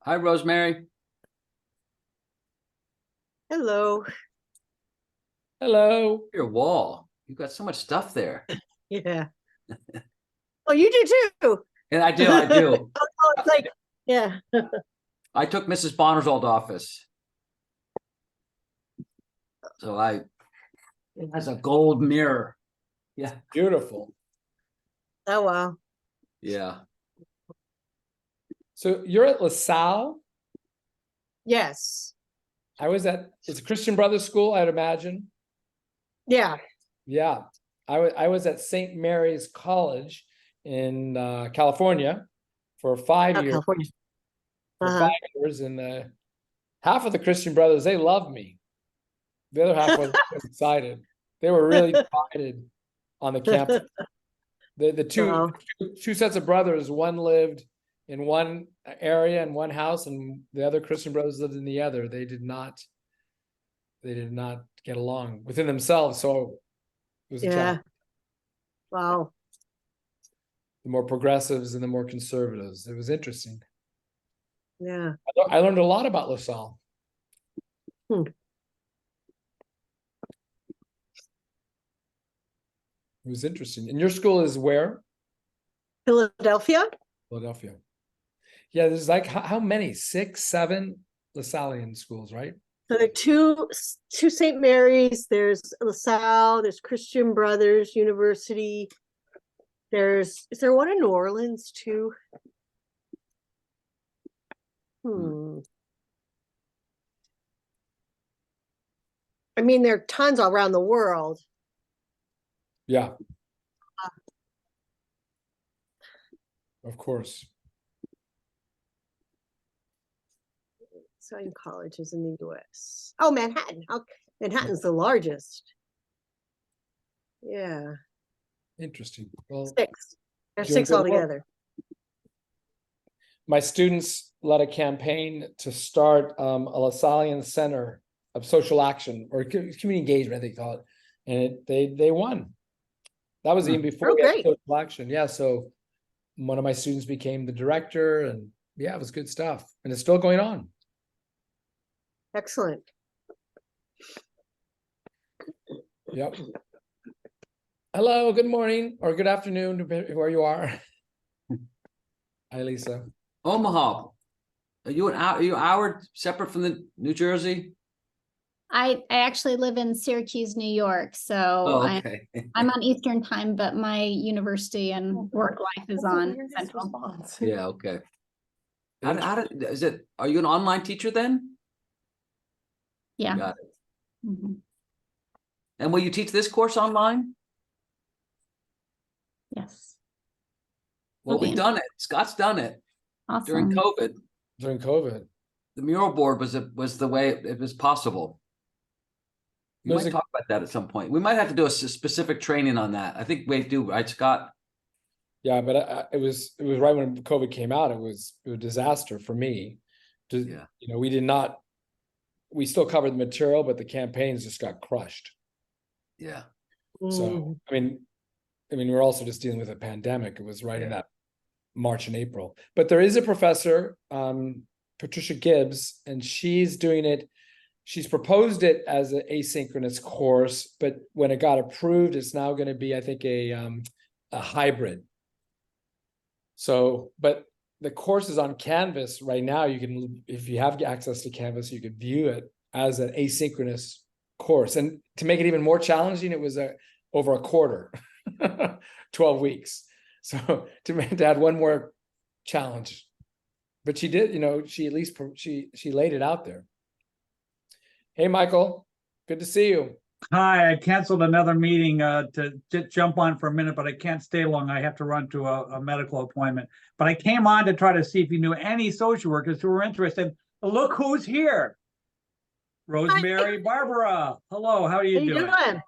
Hi, Rosemary. Hello. Hello. Your wall. You've got so much stuff there. Yeah. Oh, you do too. And I do. Oh, it's like, yeah. I took Mrs. Bonner's old office. So it has a gold mirror. Yeah. Beautiful. Oh, wow. Yeah. So you're at LaSalle? Yes. It's a Christian Brothers school, I'd imagine. Yeah. Yeah. I was at St. Mary's College in California for 5 Oh, years. California. For 5 years, and half of the Christian Brothers, they loved me. The other half was excited. They were really divided on the campus. The two sets of brothers, one lived in one area in one house, and the other Christian brothers lived in the other. They did not get along within themselves. So it was a challenge. Wow. The more progressives and the more conservatives. It was interesting. Yeah. I learned a lot about LaSalle. It was interesting. And your school is where? Philadelphia. Philadelphia. Yeah, there's like how many? 6, 7 LaSallian schools, right? So there are two St. Mary's. There's LaSalle. There's Christian Brothers University. Is there one in New Orleans too? I mean, there are tons all around the world. Yeah. Of course. Exciting colleges in the US. Oh, Manhattan. Manhattan's the largest. Yeah. Interesting. Well, 6. There's 6 altogether. My students led a campaign to start a LaSallian Center of Social Action or Community Engagement, they call it, and they won. That was even before we had social action. Yeah, so one of my students became the director, and yeah, it was good stuff, and it's still going on. Excellent. Yep. Hello, good morning or good afternoon, where you are. Hi, Lisa. Omaha. Are you an hour separate from the New Jersey? I actually live in Syracuse, New York, so I'm on Eastern time, but my university and work life is on Central. Yeah, okay. Are you an online teacher then? Yeah. Got it. And will you teach this course online? Yes. Well, we've done it. Scott's done it. Awesome. During COVID. During COVID. The mural board was the way it was possible. We might talk about that at some point. We might have to do a specific training on that. I think we do, right, Scott? Yeah, but it was right when COVID came out. It was a disaster for me. You know, we still covered the material, but the campaigns just got crushed. Yeah. So I mean, we're also just dealing with a pandemic. It was right in that March and April. But there is a professor, Patricia Gibbs, and she's doing it. She's proposed it as an asynchronous course, but when it got approved, it's now going to be, I think, a hybrid. So, but the course is on Canvas right now. You can, if you have access to Canvas, you could view it as an asynchronous course. And to make it even more challenging, it was over a quarter, 12 weeks. So to add one more challenge, but she did, she at least she laid it out there. Hey, Michael, good to see you. Hi, I canceled another meeting to jump on for a minute, but I can't stay long. I have to run to a medical appointment. But I came on to try to see if you knew any social workers who were interested. Look who's here. Rosemary Barbara. Hello, how are you doing?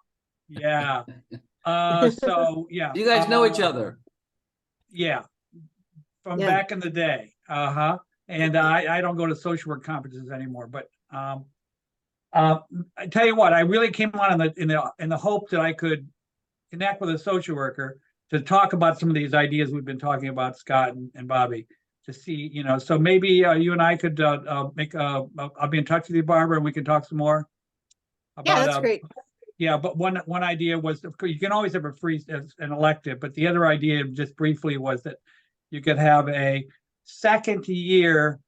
Yeah. So, yeah. You guys know each other? Yeah. From back in the day. And I don't go to social work conferences anymore, but I tell you what, I really came on in the hope that I could connect with a social worker to talk about some of these ideas we've been talking about, Scott and Bobby. to see, so maybe you and I could make I'll be in touch with you, Barbara, and we can talk some more Yeah, about that's great. yeah, but one idea was, of course, you can always have a free as an elective, but the other idea, just briefly, was that you could have a second year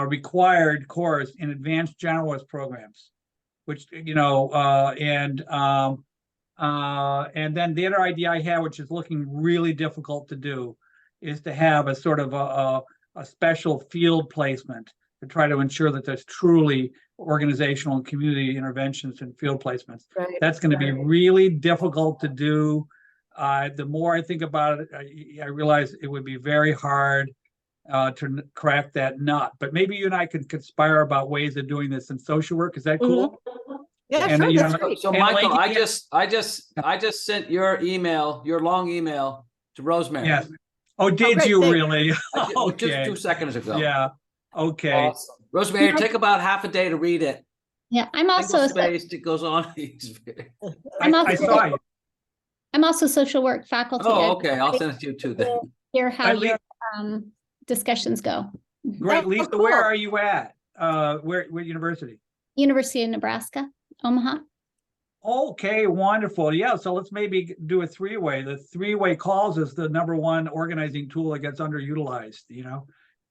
required course in advanced generalist programs, which and then the other idea I had, which is looking really difficult to do, is to have a sort of a special field placement to try to ensure that there's truly organizational and community interventions and field placements. Right. That's going to be really difficult to do. The more I think about it, I realize it would be very hard to crack that nut. But maybe you and I could conspire about ways of doing this in social work. Is that cool? Yeah, And, sure, you that's know, great. So And Michael, Lincoln- I just sent your long email to Rosemary. Yes. Oh, did great, you thanks. really? Just Okay. 2 seconds ago. Yeah. Okay. Awesome. Rosemary, take about half a day to read it. Yeah, I'm also, Single spaced, it goes on. I'm I also- saw you. I'm also social work faculty. Oh, I'd okay. I'll send it to you too then. hear how At your discussions go. Great. Oh, Lisa, cool. where are you at? Where university? University of Nebraska, Omaha. Okay, wonderful. Yeah, so let's maybe do a three-way. The three-way calls is the #1 organizing tool that gets underutilized,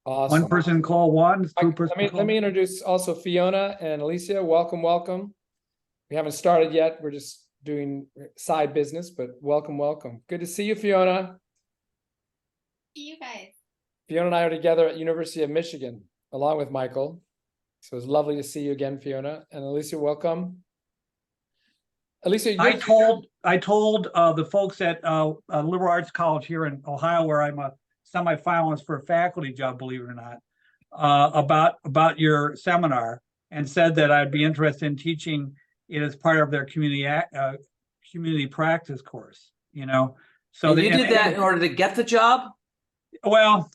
Awesome. One person call one, two Mike, person call. let me introduce also Fiona and Alicia. Welcome. We haven't started yet. We're just doing side business, but welcome. Good to see you, Fiona. See you guys. Fiona and I are together at University of Michigan, along with Michael. So it's lovely to see you again, Fiona. And Alicia, welcome. Alicia, I told the folks at Liberal Arts College here in Ohio, where I'm a semifinalist for a faculty job, believe it or not, about your seminar, and said that I'd be interested in teaching it as part of their community practice course. So And you did that in order to get the job? Well,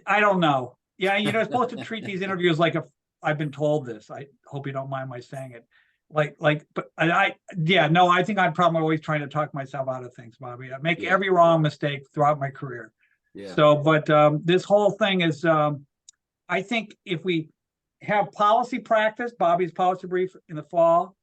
I don't know. Yeah, you're supposed to treat these interviews like I've been told this. I hope you don't mind my saying it. But I think I'm probably always trying to talk myself out of things, Bobby. I make every wrong mistake throughout my career. Yeah. So, but this whole thing is, I think if we have policy practice, Bobby's policy brief in the fall,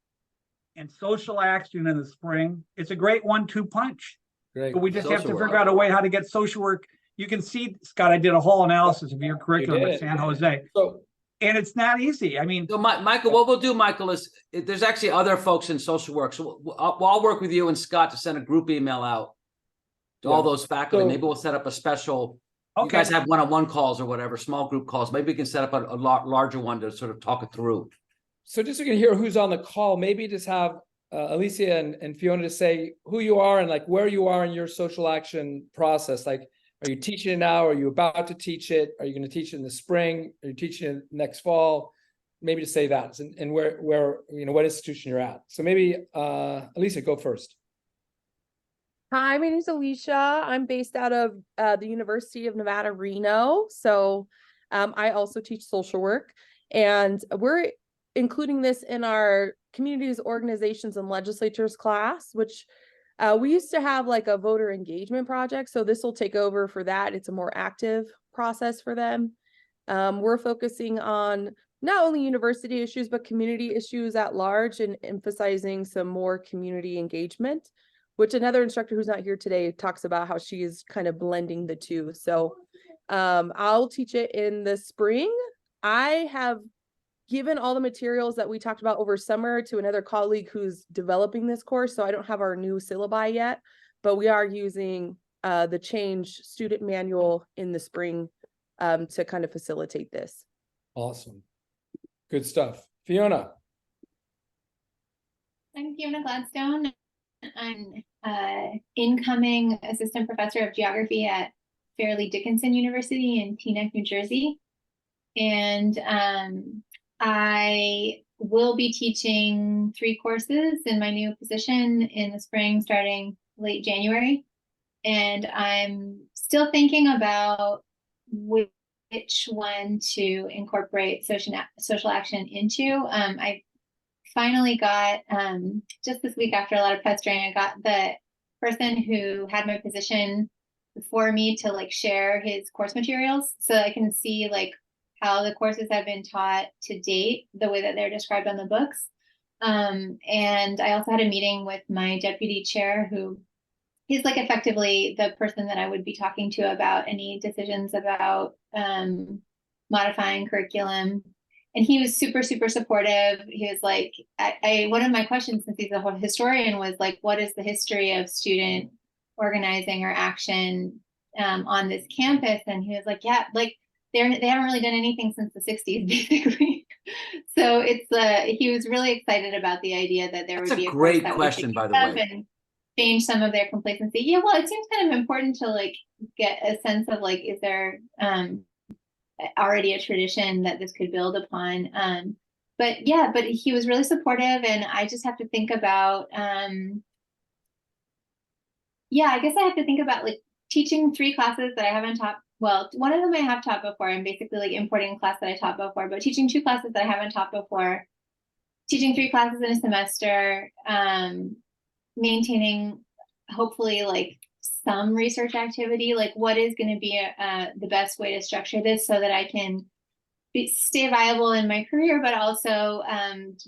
and social action in the spring, it's a great 1-2 punch. Great. But we just have Social to work. figure out a way how to get social work. You can see, Scott, I did a whole analysis of your curriculum did. at San Jose, So and it's not easy. I mean, So Michael, what we'll do, Michael, is there's actually other folks in social work. So I'll work with you and Scott to send a group email out to all Yeah. those faculty. So- Maybe we'll set up a special, you okay, guys have one-on-one calls or whatever, small group calls. Maybe we can set up a larger one to sort of talk it through. So just so you can hear who's on the call, maybe just have Alicia and Fiona to say who you are and like where you are in your social action process. Like, are you teaching it now? Are you about to teach it? Are you going to teach it in the spring? Are you teaching it next fall? Maybe to say that and where what institution you're at. So maybe Alicia, go first. Hi, my name is Alicia. I'm based out of the University of Nevada, Reno. So I also teach social work, and we're including this in our communities, organizations, and legislatures class, which we used to have like a voter engagement project. So this will take over for that. It's a more active process for them. We're focusing on not only university issues, but community issues at large and emphasizing some more community engagement, which another instructor who's not here today talks about how she is kind of blending the two. So I'll teach it in the spring. I have given all the materials that we talked about over summer to another colleague who's developing this course. So I don't have our new syllabi yet, but we are using the Change student manual in the spring to kind of facilitate this. Awesome. Good stuff. Fiona. I'm Fiona Gladstone. I'm incoming assistant professor of geography at Fairleigh Dickinson University in Teaneck, New Jersey. And I will be teaching 3 courses in my new position in the spring, starting late January. And I'm still thinking about which one to incorporate social action into. I finally got, just this week after a lot of pestering, I got the person who had my position for me to like share his course materials so I can see like how the courses have been taught to date, the way that they're described on the books. And I also had a meeting with my deputy chair, who he's like effectively the person that I would be talking to about any decisions about modifying curriculum. And he was super, super supportive. He was like, one of my questions, since he's a historian, was like, what is the history of student organizing or action on this campus? And he was like, yeah, like they haven't really done anything since the 60s, basically. So he was really excited about the idea that there would be a great question, by the way. And change some of their complacency. Yeah, well, it seems kind of important to like get a sense of like, is there already a tradition that this could build upon? But he was really supportive, and I just have to think about I guess I have to think about like teaching 3 classes that I haven't taught. Well, one of them I have taught before. I'm basically like importing a class that I taught before, but teaching 2 classes that I haven't taught before, teaching 3 classes in a semester, maintaining hopefully like some research activity. Like, what is going to be the best way to structure this so that I can stay viable in my career, but also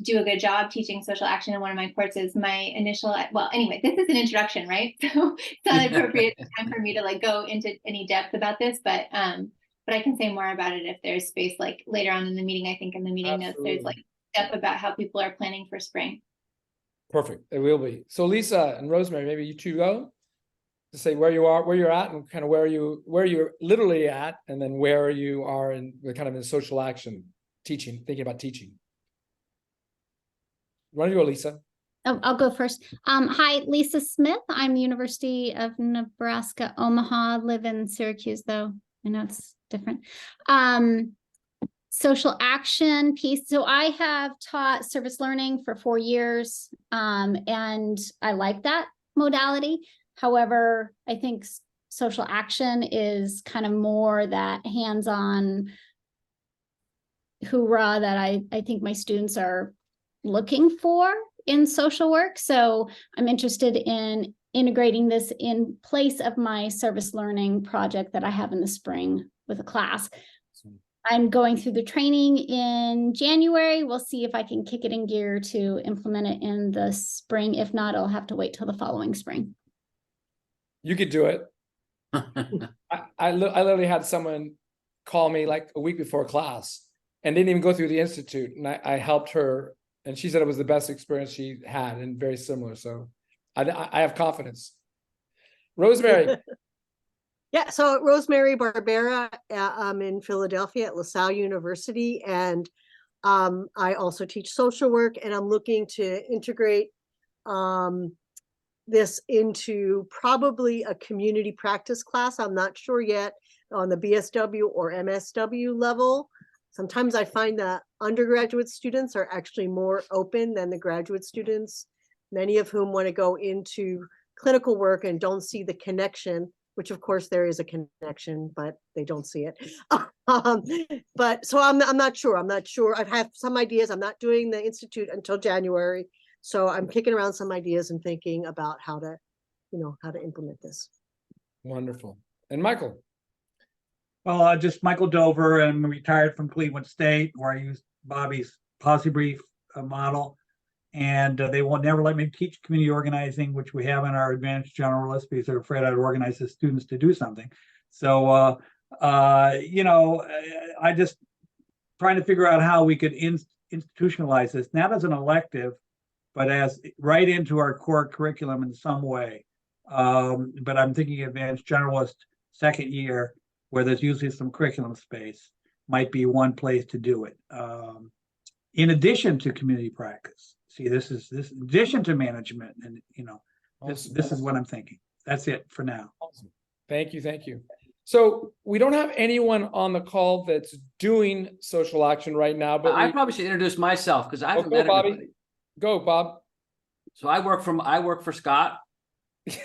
do a good job teaching social action in one of my courses. My initial, well, anyway, this is an introduction, right? So it's not an appropriate time for me to like go into any depth about this, but I can say more about it if there's space, like later on in the meeting. I think in the meeting notes, there's like stuff about how people are planning for spring. Perfect. It will be. So Lisa and Rosemary, maybe you two go to say where you are, where you're at, and kind of where you're literally at, and then where you are in the kind of in social action teaching, thinking about teaching. Why don't you go, Lisa? Oh, I'll go first. Hi, Lisa Smith. I'm University of Nebraska, Omaha. Live in Syracuse, though. I know it's different. Social action piece. So I have taught service learning for 4 years, and I like that modality. However, I think social action is kind of more that hands-on hoorah that I think my students are looking for in social work. So I'm interested in integrating this in place of my service learning project that I have in the spring with a class. I'm going through the training in January. We'll see if I can kick it in gear to implement it in the spring. If not, I'll have to wait till the following spring. You could do it. I literally had someone call me like a week before class and didn't even go through the institute. And I helped her, and she said it was the best experience she had, and very similar. So I have confidence. Rosemary. Yeah, so Rosemary Barbera, I'm in Philadelphia at LaSalle University, and I also teach social work, and I'm looking to integrate this into probably a community practice class. I'm not sure yet on the BSW or MSW level. Sometimes I find that undergraduate students are actually more open than the graduate students, many of whom want to go into clinical work and don't see the connection, which of course there is a connection, but they don't see it. But so I'm not sure. I've had some ideas. I'm not doing the institute until January. So I'm kicking around some ideas and thinking about how to implement this. Wonderful. And Michael. Well, just Michael Dover, and I'm retired from Cleveland State, where I used Bobby's policy brief model. And they will never let me teach community organizing, which we have in our advanced generalist, because they're afraid I'd organize the students to do something. So, I just trying to figure out how we could institutionalize this, not as an elective, but as right into our core curriculum in some way. But I'm thinking advanced generalist second year, where there's usually some curriculum space, might be one place to do it. In addition to community practice. See, this in addition to management, and Awesome. this is what I'm thinking. That's it for now. Awesome. Thank you. So we don't have anyone on the call that's doing social action right now, but I probably should introduce myself because I haven't met Bobby. anybody. Go, Bob. So I work for Scott.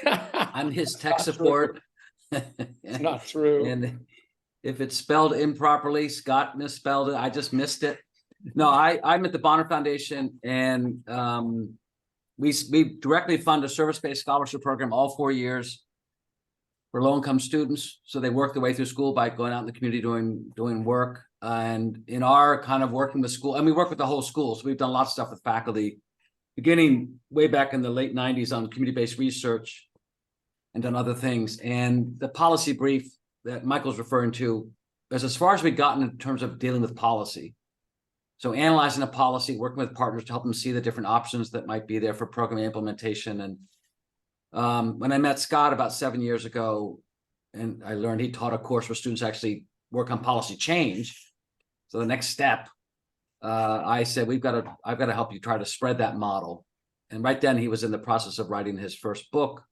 I'm his tech support. It's not true. And if it's spelled improperly, Scott misspelled it. I just missed it. No, I'm at the Bonner Foundation, and we directly fund a service-based scholarship program all 4 years. for low-income students. So they work their way through school by going out in the community doing work. And in our kind of working with school, and we work with the whole school. So we've done lots of stuff with faculty, beginning way back in the late 90s on community-based research and done other things. And the policy brief that Michael's referring to is as far as we've gotten in terms of dealing with policy. So analyzing a policy, working with partners to help them see the different options that might be there for program implementation. And when I met Scott about 7 years ago, and I learned he taught a course where students actually work on policy change. So the next step, I said, I've got to help you try to spread that model. And right then he was in the process of writing his first book,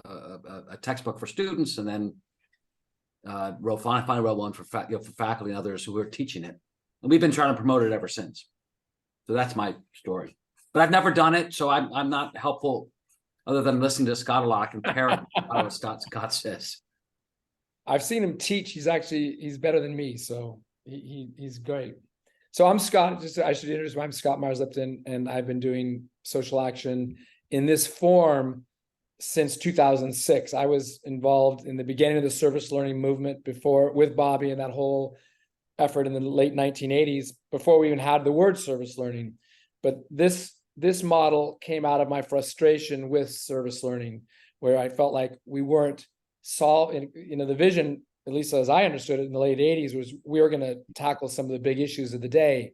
a textbook for students, and then finally wrote one for faculty and others who were teaching it. And we've been trying to promote it ever since. So that's my story. But I've never done it, so I'm not helpful other than listening to Scott a lot. I can parrot what Scott says. I've seen him teach. He's better than me, so he's great. So I'm Scott. I should introduce. I'm Scott Myers-Lipton, and I've been doing social action in this form since 2006. I was involved in the beginning of the service learning movement before with Bobby and that whole effort in the late 1980s, before we even had the word service learning. But this model came out of my frustration with service learning, where I felt like we weren't solving, the vision, at least as I understood it in the late 80s, was we were going to tackle some of the big issues of the day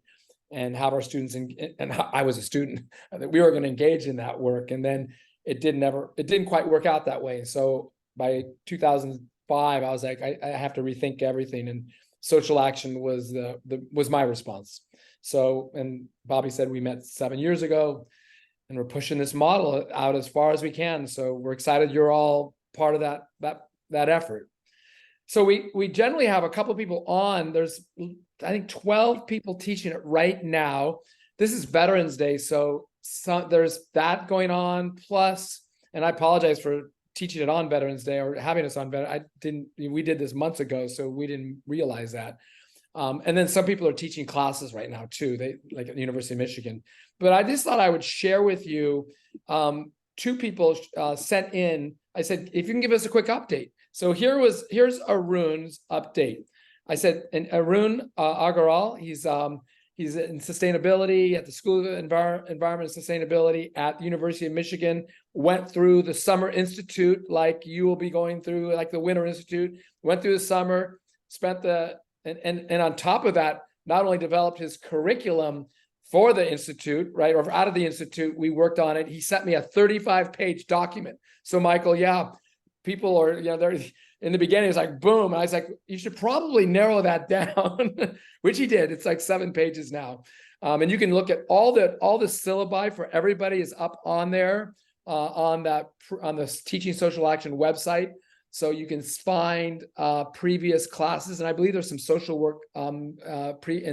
and have our students, and I was a student, that we were going to engage in that work. And then it didn't quite work out that way. So by 2005, I was like, I have to rethink everything. And social action was my response. So, and Bobby said we met 7 years ago, and we're pushing this model out as far as we can. So we're excited you're all part of that effort. So we generally have a couple of people on. There's, I think, 12 people teaching it right now. This is Veterans Day, so there's that going on. Plus, and I apologize for teaching it on Veterans Day or having us on we did this months ago, so we didn't realize that. And then some people are teaching classes right now too, like at the University of Michigan. But I just thought I would share with you, 2 people sent in. I said, if you can give us a quick update. So here's Arun's update. I said, and Arun Agaral, he's in sustainability at the School of Environment and Sustainability at the University of Michigan, went through the Summer Institute, like you will be going through, like the Winter Institute, went through the summer, and on top of that, not only developed his curriculum for the Institute, right, or out of the Institute, we worked on it. He sent me a 35-page document. So Michael, yeah, people are, they're in the beginning, it's like, boom. And I was like, you should probably narrow that down, which he did. It's like 7 pages now. And you can look at all the syllabi for everybody is up on there, on the Teaching Social Action website. So you can find previous classes. And I believe there's some social work in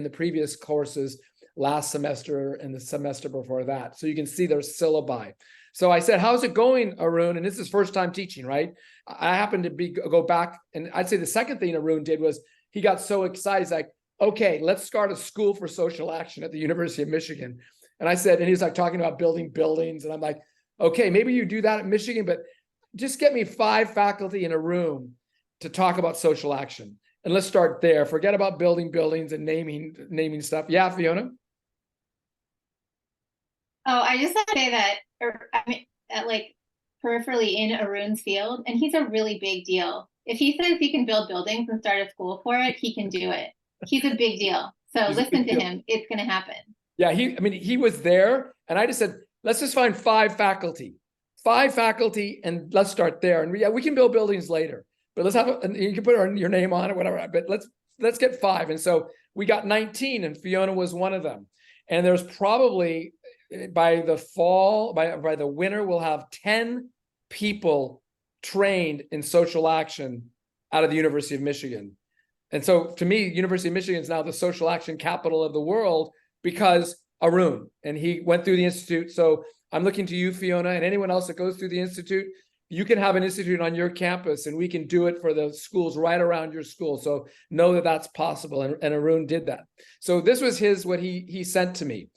the previous courses last semester and the semester before that. So you can see their syllabi. So I said, how's it going, Arun? And this is first time teaching, right? I happened to go back, and I'd say the second thing Arun did was he got so excited. He's like, okay, let's start a school for social action at the University of Michigan. And I said, and he's like talking about building buildings. And I'm like, okay, maybe you do that at Michigan, but just get me 5 faculty in a room to talk about social action. And let's start there. Forget about building buildings and naming stuff. Yeah, Fiona? Oh, I just want to say that, like peripherally in Arun's field, and he's a really big deal. If he says he can build buildings and start a school for it, he can do it. He's a big deal. So listen to him. It's going to happen. Yeah, he was there, and I just said, let's just find 5 faculty, and let's start there. And we can build buildings later, but let's have you can put your name on it, whatever. But let's get 5. And so we got 19, and Fiona was one of them. And there's probably by the fall, by the winter, we'll have 10 people trained in social action out of the University of Michigan. And so to me, University of Michigan is now the social action capital of the world because Arun, and he went through the Institute. So I'm looking to you, Fiona, and anyone else that goes through the Institute. You can have an institute on your campus, and we can do it for the schools right around your school. So know that that's possible. And Arun did that. So this was what he sent to me.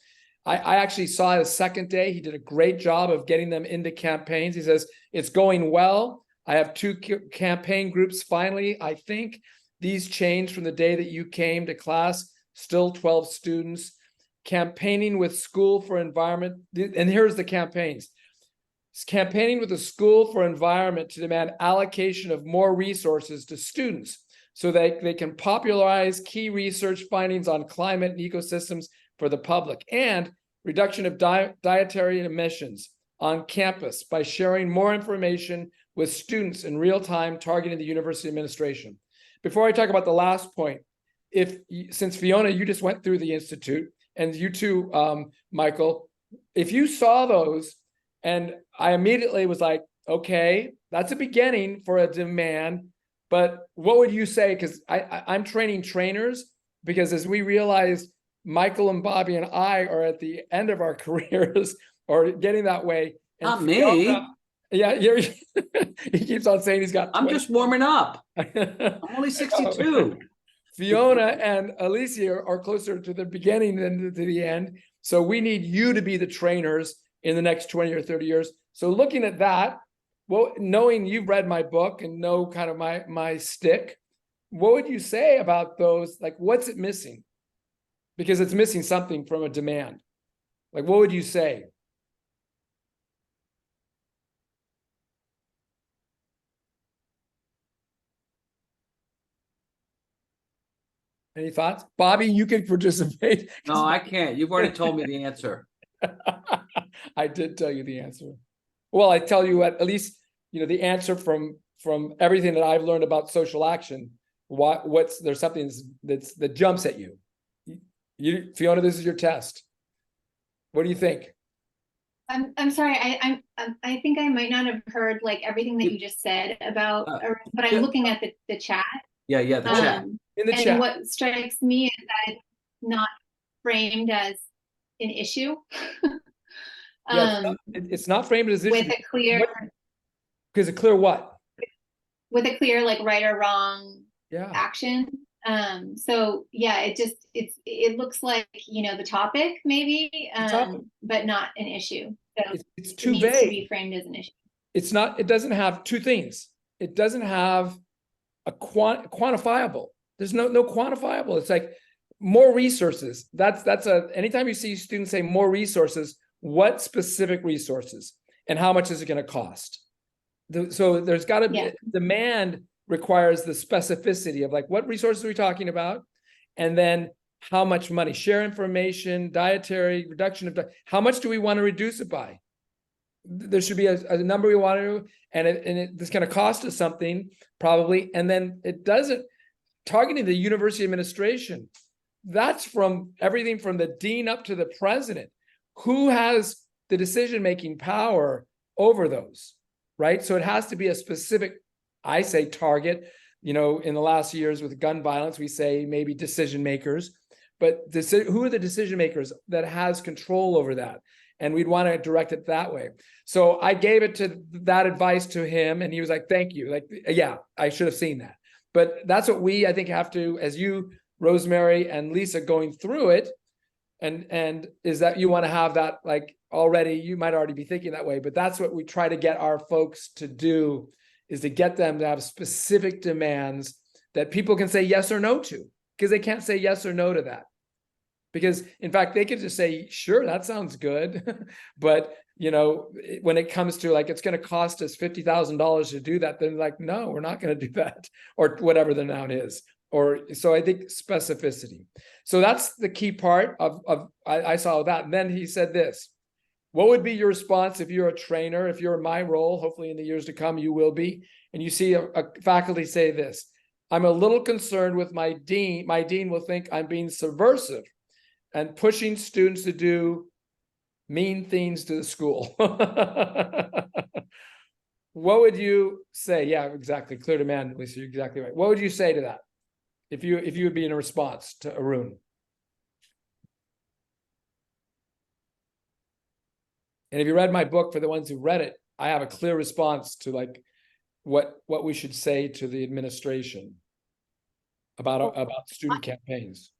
I actually saw it a second day. He did a great job of getting them into campaigns. He says, it's going well. I have two campaign groups. Finally, I think these changed from the day that you came to class, still 12 students. Campaigning with School for Environment. And here's the campaigns. It's campaigning with the School for Environment to demand allocation of more resources to students so that they can popularize key research findings on climate and ecosystems for the public, and reduction of dietary emissions on campus by sharing more information with students in real time, targeting the university administration. Before I talk about the last point, since Fiona, you just went through the Institute, and you too, Michael, if you saw those, and I immediately was like, okay, that's a beginning for a demand, but what would you say? Because I'm training trainers, because as we realized, Michael and Bobby and I are at the end of our careers or getting that way. And Not me. Yeah, he keeps on saying he's got. I'm 20. just warming up. I'm only 62. Fiona and Alicia are closer to the beginning than to the end. So we need you to be the trainers in the next 20 or 30 years. So looking at that, well, knowing you've read my book and know kind of my stick, what would you say about those? Like, what's it missing? Because it's missing something from a demand. Like, what would you say? Any thoughts? Bobby, you can participate. No, I can't. You've already told me the answer. I did tell you the answer. Well, I tell you what, at least, the answer from everything that I've learned about social action. There's something that jumps at you. Fiona, this is your test. What do you think? I'm sorry. I think I might not have heard like everything that you just said about, but I'm looking at the chat. Yeah, the chat. In the and chat. what strikes me is that it's not framed as an issue. Yeah, it's not framed as an with issue. a clear, Because a clear what? with a clear like right or wrong Yeah. action. So yeah, it looks like, the topic maybe, topic. but not an issue. So It's it too needs to vague. be framed as an issue. It's not. It doesn't have two things. It doesn't have a quantifiable. There's no quantifiable. It's like more resources. That's anytime you see students say more resources, what specific resources and how much is it going to cost? So there's got to be demand requires the specificity of like, what resources are we talking about? And then how much money, share information, dietary reduction of, how much do we want to reduce it by? There should be a number we want to, and it's going to cost us something probably. And then it doesn't, targeting the university administration, that's from everything from the dean up to the president. Who has the decision-making power over those, right? So it has to be a specific, I say, target. In the last years with gun violence, we say maybe decision makers, but who are the decision makers that has control over that? And we'd want to direct it that way. So I gave that advice to him, and he was like, thank you. Like, yeah, I should have seen that. But that's what I think, have to, as you, Rosemary and Lisa, going through it, and is that you want to have that, like, already, you might already be thinking that way, but that's what we try to get our folks to do, is to get them to have specific demands that people can say yes or no to, because they can't say yes or no to that. Because in fact, they could just say, sure, that sounds good. But, when it comes to like, it's going to cost us $50,000 to do that, then like, no, we're not going to do that, or whatever the noun is. So I think specificity. So that's the key part I saw that. And then he said this: what would be your response if you're a trainer, if you're in my role, hopefully in the years to come, you will be, and you see a faculty say this: I'm a little concerned with my dean. My dean will think I'm being subversive and pushing students to do mean things to the school. What would you say? Yeah, exactly. Clear demand, Lisa, you're exactly right. What would you say to that? If you would be in a response to Arun? And if you read my book, for the ones who read it, I have a clear response to like what we should say to the administration about student campaigns.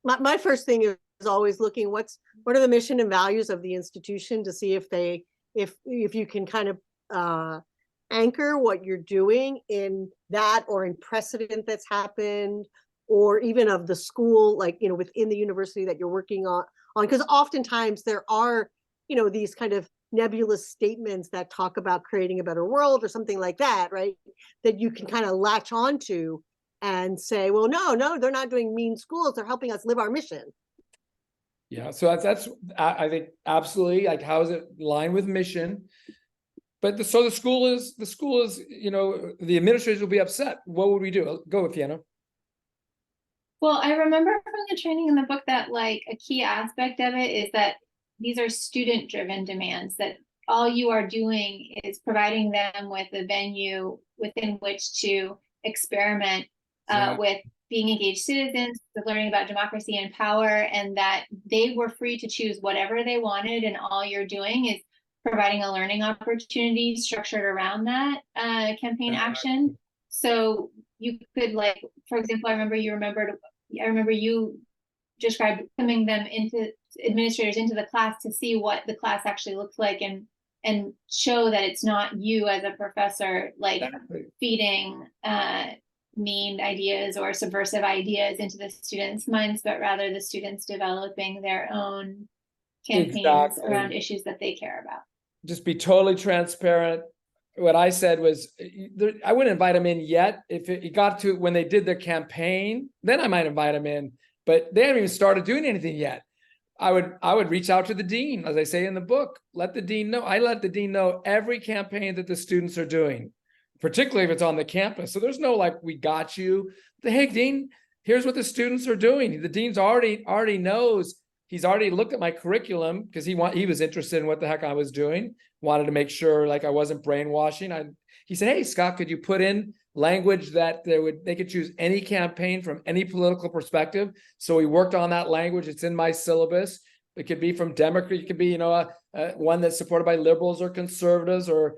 My first thing is always looking what are the mission and values of the institution, to see if you can kind of anchor what you're doing in that or in precedent that's happened, or even of the school, like, you know, within the university that you're working on, because oftentimes there are, you know, these kind of nebulous statements that talk about creating a better world or something like that, right? That you can kind of latch onto and say, well, no, they're not doing mean schools. They're helping us live our mission. Yeah, so that's I think absolutely, like, how does it align with mission? But the school is, you know, the administrators will be upset. What would we do? Go with Fiona. Well, I remember from the training in the book that like a key aspect of it is that these are student-driven demands, that all you are doing is providing them with a venue within which to experiment with being engaged citizens, with learning about democracy and power, and that they were free to choose whatever they wanted, and all you're doing is providing a learning opportunity structured around that campaign action. So you could, like, for example, I remember you described coming them into administrators into the class to see what the class actually looks like, and show that it's not you as a professor like feeding mean ideas or subversive ideas into the students' minds, but rather the students developing their own campaigns around issues that they care about. Just be totally transparent. What I said was, I wouldn't invite them in yet. If it got to when they did their campaign, then I might invite them in. But they haven't even started doing anything yet. I would reach out to the dean, as I say in the book. Let the dean know. I let the dean know every campaign that the students are doing, particularly if it's on the campus. So there's no like, we got you. Hey, dean, here's what the students are doing. The dean's already knows. He's already looked at my curriculum because he was interested in what the heck I was doing. Wanted to make sure like I wasn't brainwashing. He said, hey, Scott, could you put in language that they could choose any campaign from any political perspective? So we worked on that language. It's in my syllabus. It could be from Democrat, it could be, one that's supported by liberals or conservatives, or,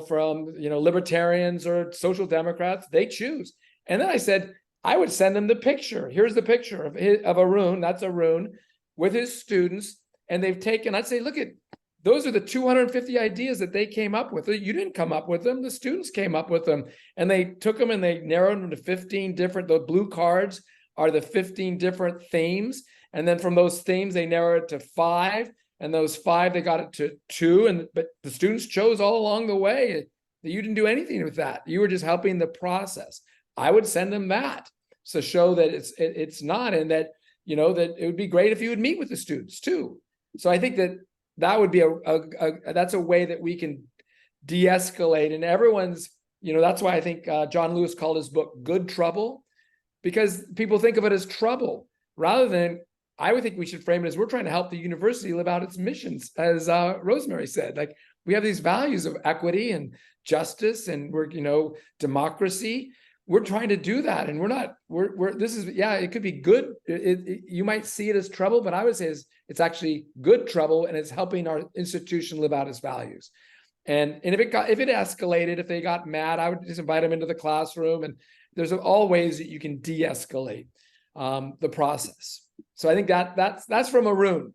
from, libertarians or social democrats. They choose. And then I said, I would send them the picture. Here's the picture of Arun. That's Arun with his students. And they've taken, I'd say, look at, those are the 250 ideas that they came up with. You didn't come up with them. The students came up with them. And they took them and they narrowed them to 15 different, the blue cards are the 15 different themes. And then from those themes, they narrowed it to 5. And those 5, they got it to 2. But the students chose all along the way. You didn't do anything with that. You were just helping the process. I would send them that to show that it's not, and that, that it would be great if you would meet with the students too. So I think that would be that's a way that we can de-escalate, and everyone's, that's why I think John Lewis called his book Good Trouble, because people think of it as trouble rather than, I would think we should frame it as we're trying to help the university live out its missions. As Rosemary said, like, we have these values of equity and justice and democracy. We're trying to do that. And it could be good. You might see it as trouble, but I would say it's actually good trouble, and it's helping our institution live out its values. And if it escalated, if they got mad, I would just invite them into the classroom. And there's all ways that you can de-escalate the process. So I think that's from Arun.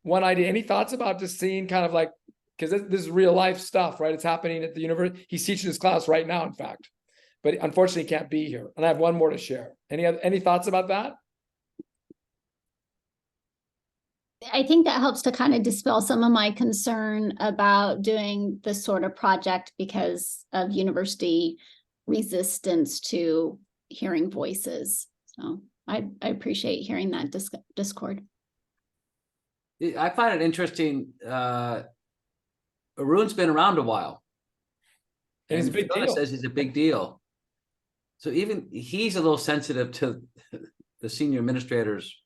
One idea. Any thoughts about just seeing kind of like, because this is real life stuff, right? It's happening at the university. He's teaching his class right now, in fact, but unfortunately he can't be here. And I have one more to share. Any thoughts about that? I think that helps to kind of dispel some of my concern about doing this sort of project because of university resistance to hearing voices. So I appreciate hearing that discord. I find it interesting. Arun's been around a while. And it's a big deal. Says he's a big deal. So even he's a little sensitive to the senior administrators.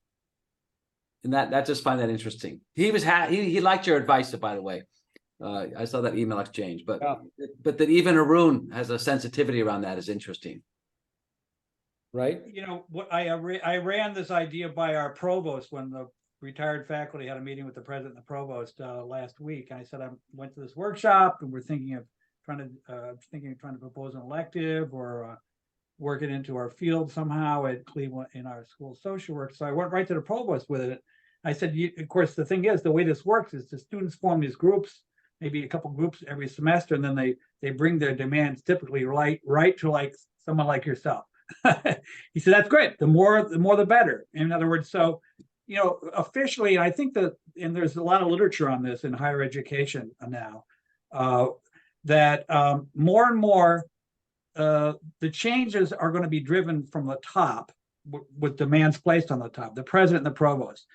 And that just find that interesting. He liked your advice, by the way. I saw that email exchange, but that even Arun has a sensitivity around that is interesting. Right. What I ran this idea by our provost when the retired faculty had a meeting with the president and the provost last week. And I said, I went to this workshop and we're thinking of trying to propose an elective or work it into our field somehow at Cleveland in our school social work. So I went right to the provost with it. I said, of course, the thing is, the way this works is the students form these groups. maybe a couple groups every semester, and then they bring their demands typically right to like someone like yourself. He said, that's great. The more the better. In other words, so, you know, officially, I think that, and there's a lot of literature on this in higher education now, that more and more the changes are going to be driven from the top with demands placed on the top, the president and the provost.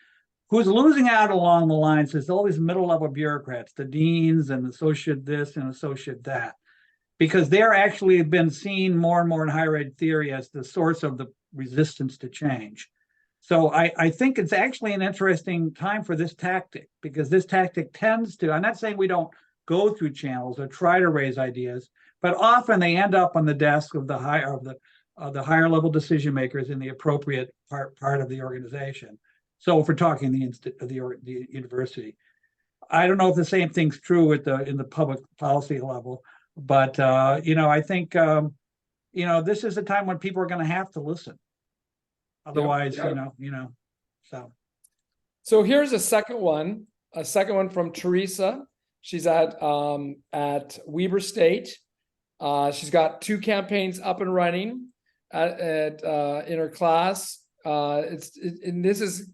Who's losing out along the lines is all these middle level bureaucrats, the deans and associate this and associate that, because they're actually been seen more and more in higher ed theory as the source of the resistance to change. So I think it's actually an interesting time for this tactic, because this tactic tends to, I'm not saying we don't go through channels or try to raise ideas, but often they end up on the desk of the higher level decision makers in the appropriate part of the organization. So if we're talking the university, I don't know if the same thing's true in the public policy level, but you know, I think you know, this is a time when people are going to have to listen. Otherwise, you know, so. So here's a second one from Teresa. She's at Weber State. She's got 2 campaigns up and running in her class. And this is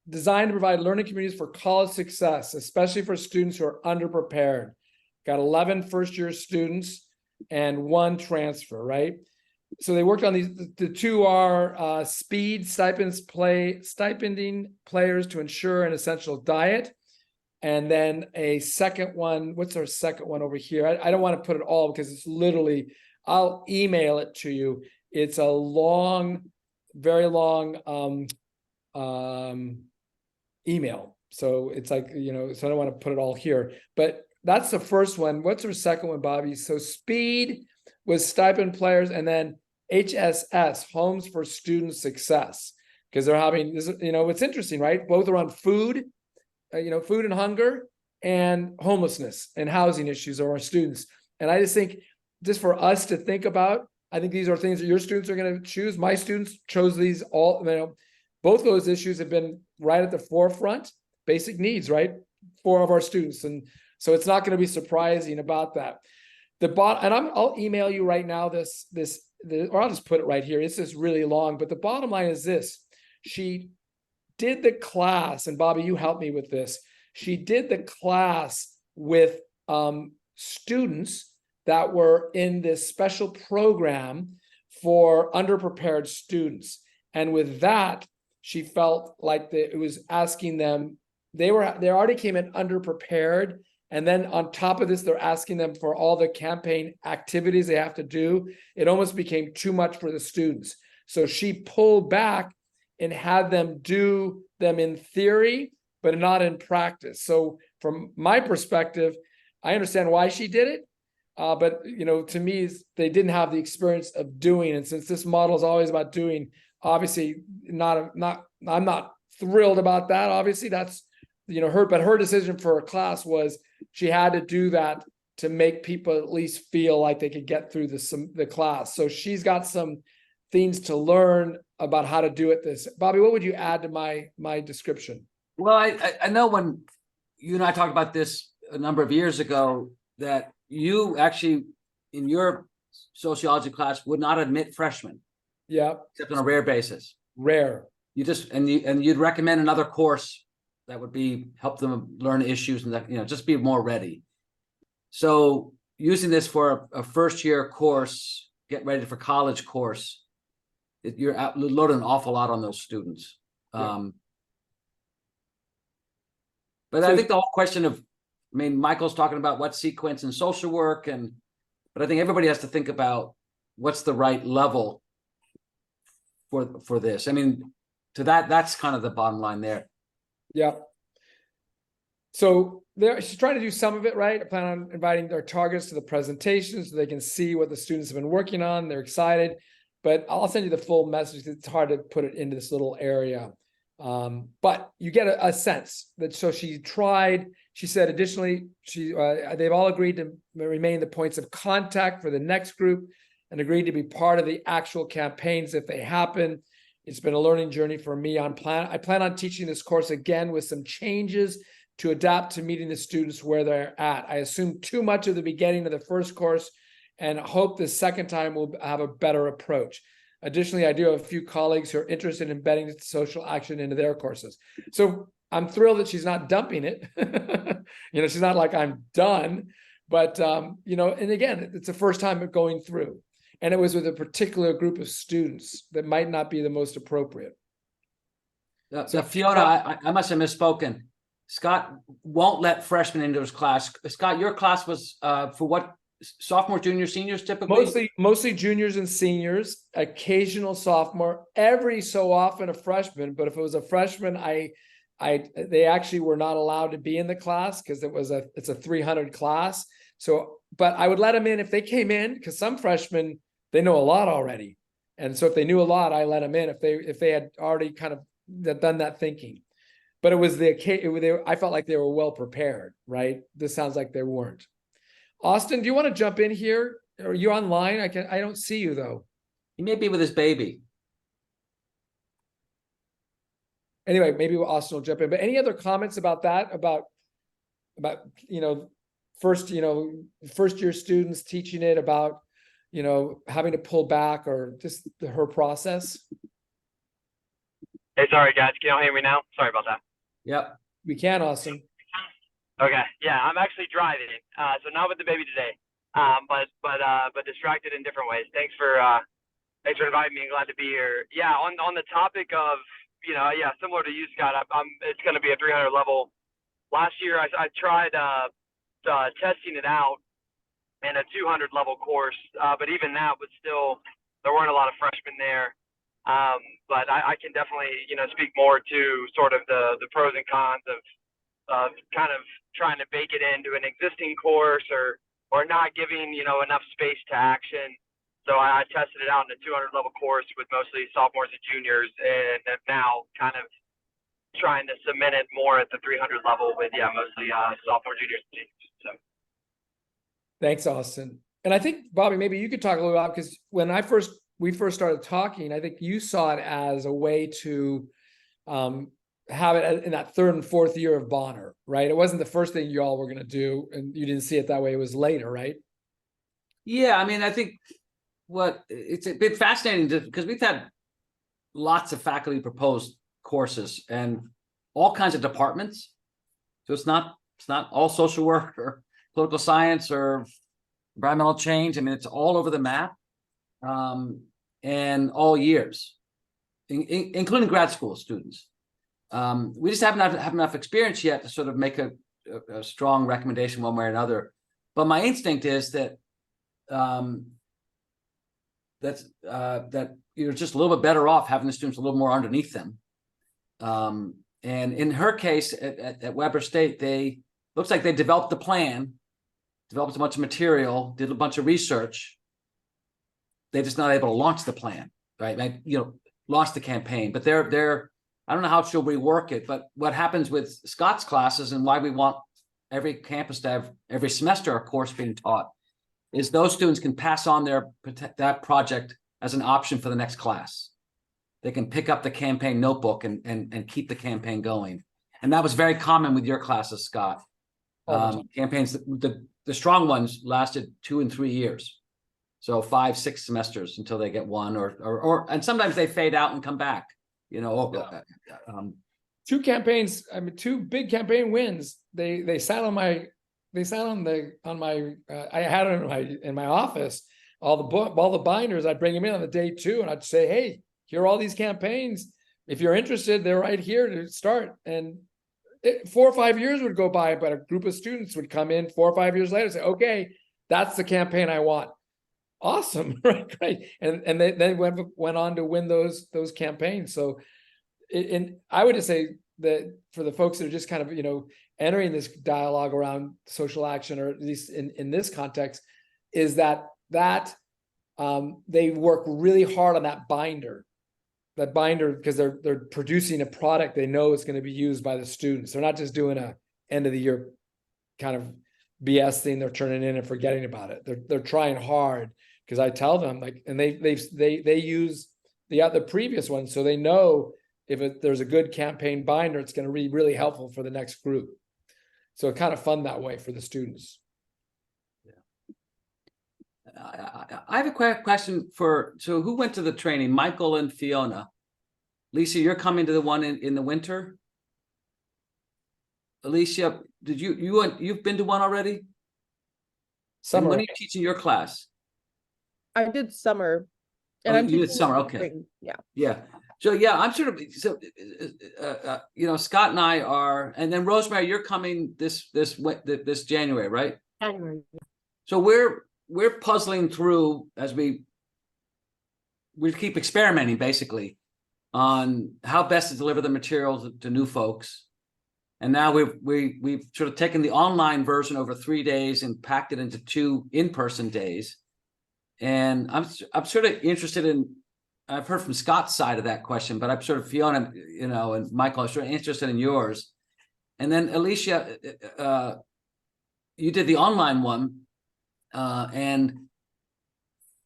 designed to provide learning communities for college success, especially for students who are underprepared. Got 11 first-year students and 1 transfer, right? So they worked on these. The 2 are speed stipending players to ensure an essential diet. And then a second one, what's our second one over here? I don't want to put it all because it's literally, I'll email it to you. It's a long, very long email. So it's like, you know, so I don't want to put it all here, but that's the first one. What's our second one, Bobby? So speed was stipend players, and then HSS, Homes for Student Success, because they're having this, you know, it's interesting, right? Both are on food, you know, food and hunger, and homelessness and housing issues of our students. And I just think, just for us to think about, I think these are things that your students are going to choose. My students chose these all, you know, both those issues have been right at the forefront, basic needs, right? For of our students. And so it's not going to be surprising about that. I'll email you right now or I'll just put it right here. It's just really long, but the bottom line is this. She did the class, and Bobby, you helped me with this. She did the class with students that were in this special program for underprepared students. And with that, she felt like it was asking them, they already came in underprepared. And then on top of this, they're asking them for all the campaign activities they have to do. It almost became too much for the students. So she pulled back and had them do them in theory, but not in practice. So from my perspective, I understand why she did it. But, you know, to me, they didn't have the experience of doing. And since this model is always about doing, obviously I'm not thrilled about that. Obviously that's, you know, her decision for her class was she had to do that to make people at least feel like they could get through the class. So she's got some things to learn about how to do it. Bobby, what would you add to my description? Well, I know when you and I talked about this a number of years ago, that you actually in your sociology class would not admit freshmen. Yeah. Except on a rare basis. Rare. You'd recommend another course that would help them learn issues and that, you know, just be more ready. So using this for a first year course, get ready for college course, you're loading an awful lot on those students. Yeah. But I think the whole question of, I mean, Michael's talking about what sequence in social work, but I think everybody has to think about what's the right level for this. I mean, that's kind of the bottom line there. Yeah. So she's trying to do some of it, right? I plan on inviting their targets to the presentation so they can see what the students have been working on. They're excited, but I'll send you the full message. It's hard to put it into this little area. But you get a sense that, so she said, additionally, they've all agreed to remain the points of contact for the next group and agreed to be part of the actual campaigns if they happen. It's been a learning journey for me I plan on teaching this course again with some changes to adapt to meeting the students where they're at. I assume too much of the beginning of the first course and hope the second time we'll have a better approach. Additionally, I do have a few colleagues who are interested in embedding social action into their courses. So I'm thrilled that she's not dumping it. She's not like, I'm done, but and again, it's the first time of going through, and it was with a particular group of students that might not be the most appropriate. So Fiona, I must have misspoken. Scott won't let freshmen into his class. Scott, your class was for what, sophomore, junior, seniors typically? Mostly juniors and seniors, occasional sophomore, every so often a freshman. But if it was a freshman, they actually were not allowed to be in the class because it's a 300 class. So, but I would let them in if they came in, because some freshmen, they know a lot already. And so if they knew a lot, I let them in if they had already kind of done that thinking. But I felt like they were well prepared, right? This sounds like they weren't. Austin, do you want to jump in here? Are you online? I don't see you though. He may be with his baby. Anyway, maybe Austin will jump in. But any other comments about that? About first year students teaching it, about having to pull back, or just her process? Hey, sorry guys, can y'all hear me now? Sorry about that. Yep. We can, Austin. Okay, yeah, I'm actually driving, so not with the baby today, but distracted in different ways. Thanks for inviting me, and glad to be here. Yeah, on the topic of similar to you, Scott, it's going to be a 300 level. Last year, I tried testing it out in a 200 level course, but even that was still, there weren't a lot of freshmen there. But I can definitely speak more to sort of the pros and cons of kind of trying to bake it into an existing course or not giving enough space to action. So I tested it out in a 200 level course with mostly sophomores and juniors, and am now kind of trying to cement it more at the 300 level with mostly sophomore, juniors, and seniors. So Thanks, Austin. And I think, Bobby, maybe you could talk a little about, because when we first started talking, I think you saw it as a way to have it in that third and fourth year of Bonner, right? It wasn't the first thing you all were going to do, and you didn't see it that way. It was later, right? Yeah, I mean, I think it's been fascinating because we've had lots of faculty proposed courses and all kinds of departments. So it's not all social work or political science or environmental change. I mean, it's all over the map, and all years, including grad school students. We just haven't have enough experience yet to sort of make a strong recommendation one way or another. But my instinct is that that you're just a little bit better off having the students a little more underneath them. And in her case at Weber State, looks like they developed the plan, developed a bunch of material, did a bunch of research. They're just not able to launch the plan, right? Launch the campaign. But they're I don't know how she'll rework it, but what happens with Scott's classes and why we want every campus to have every semester a course being taught is those students can pass on that project as an option for the next class. They can pick up the campaign notebook and keep the campaign going. And that was very common with your classes, Scott. Campaigns, the strong ones lasted 2 and 3 years. So 5, 6 semesters until they get one or and sometimes they fade out and come back. Two campaigns, I mean, 2 big campaign wins. They sat on my I had it in my office, all the binders. I'd bring them in on the day 2 and I'd say, hey, here are all these campaigns. If you're interested, they're right here to start. And 4 or 5 years would go by, but a group of students would come in 4 or 5 years later and say, okay, that's the campaign I want. Awesome, right? And they went on to win those campaigns. So, and I would just say that for the folks that are just kind of entering this dialogue around social action, or at least in this context, is that they work really hard on that binder because they're producing a product they know is going to be used by the students. They're not just doing a end of the year kind of BS thing they're turning in and forgetting about it. They're trying hard, because I tell them, like, and they use the previous one, so they know if there's a good campaign binder, it's going to be really helpful for the next group. So it kind of fun that way for the students. I have a question so who went to the training? Michael and Fiona. Lisa, you're coming to the one in the winter? Alicia, you've been to one already? And Summer. when are you teaching your class? I did summer. And Oh, I'm you did teaching summer, okay. spring. Yeah. Yeah. So yeah, I'm sort of Scott and I are, and then Rosemary, you're coming this January, right? January. So we're puzzling through as we keep experimenting basically on how best to deliver the materials to new folks. And now we've sort of taken the online version over 3 days and packed it into 2 in-person days. And I'm sort of interested in, I've heard from Scott's side of that question, but I'm sort of Fiona, and Michael, I'm sort of interested in yours. And then Alicia, you did the online one. And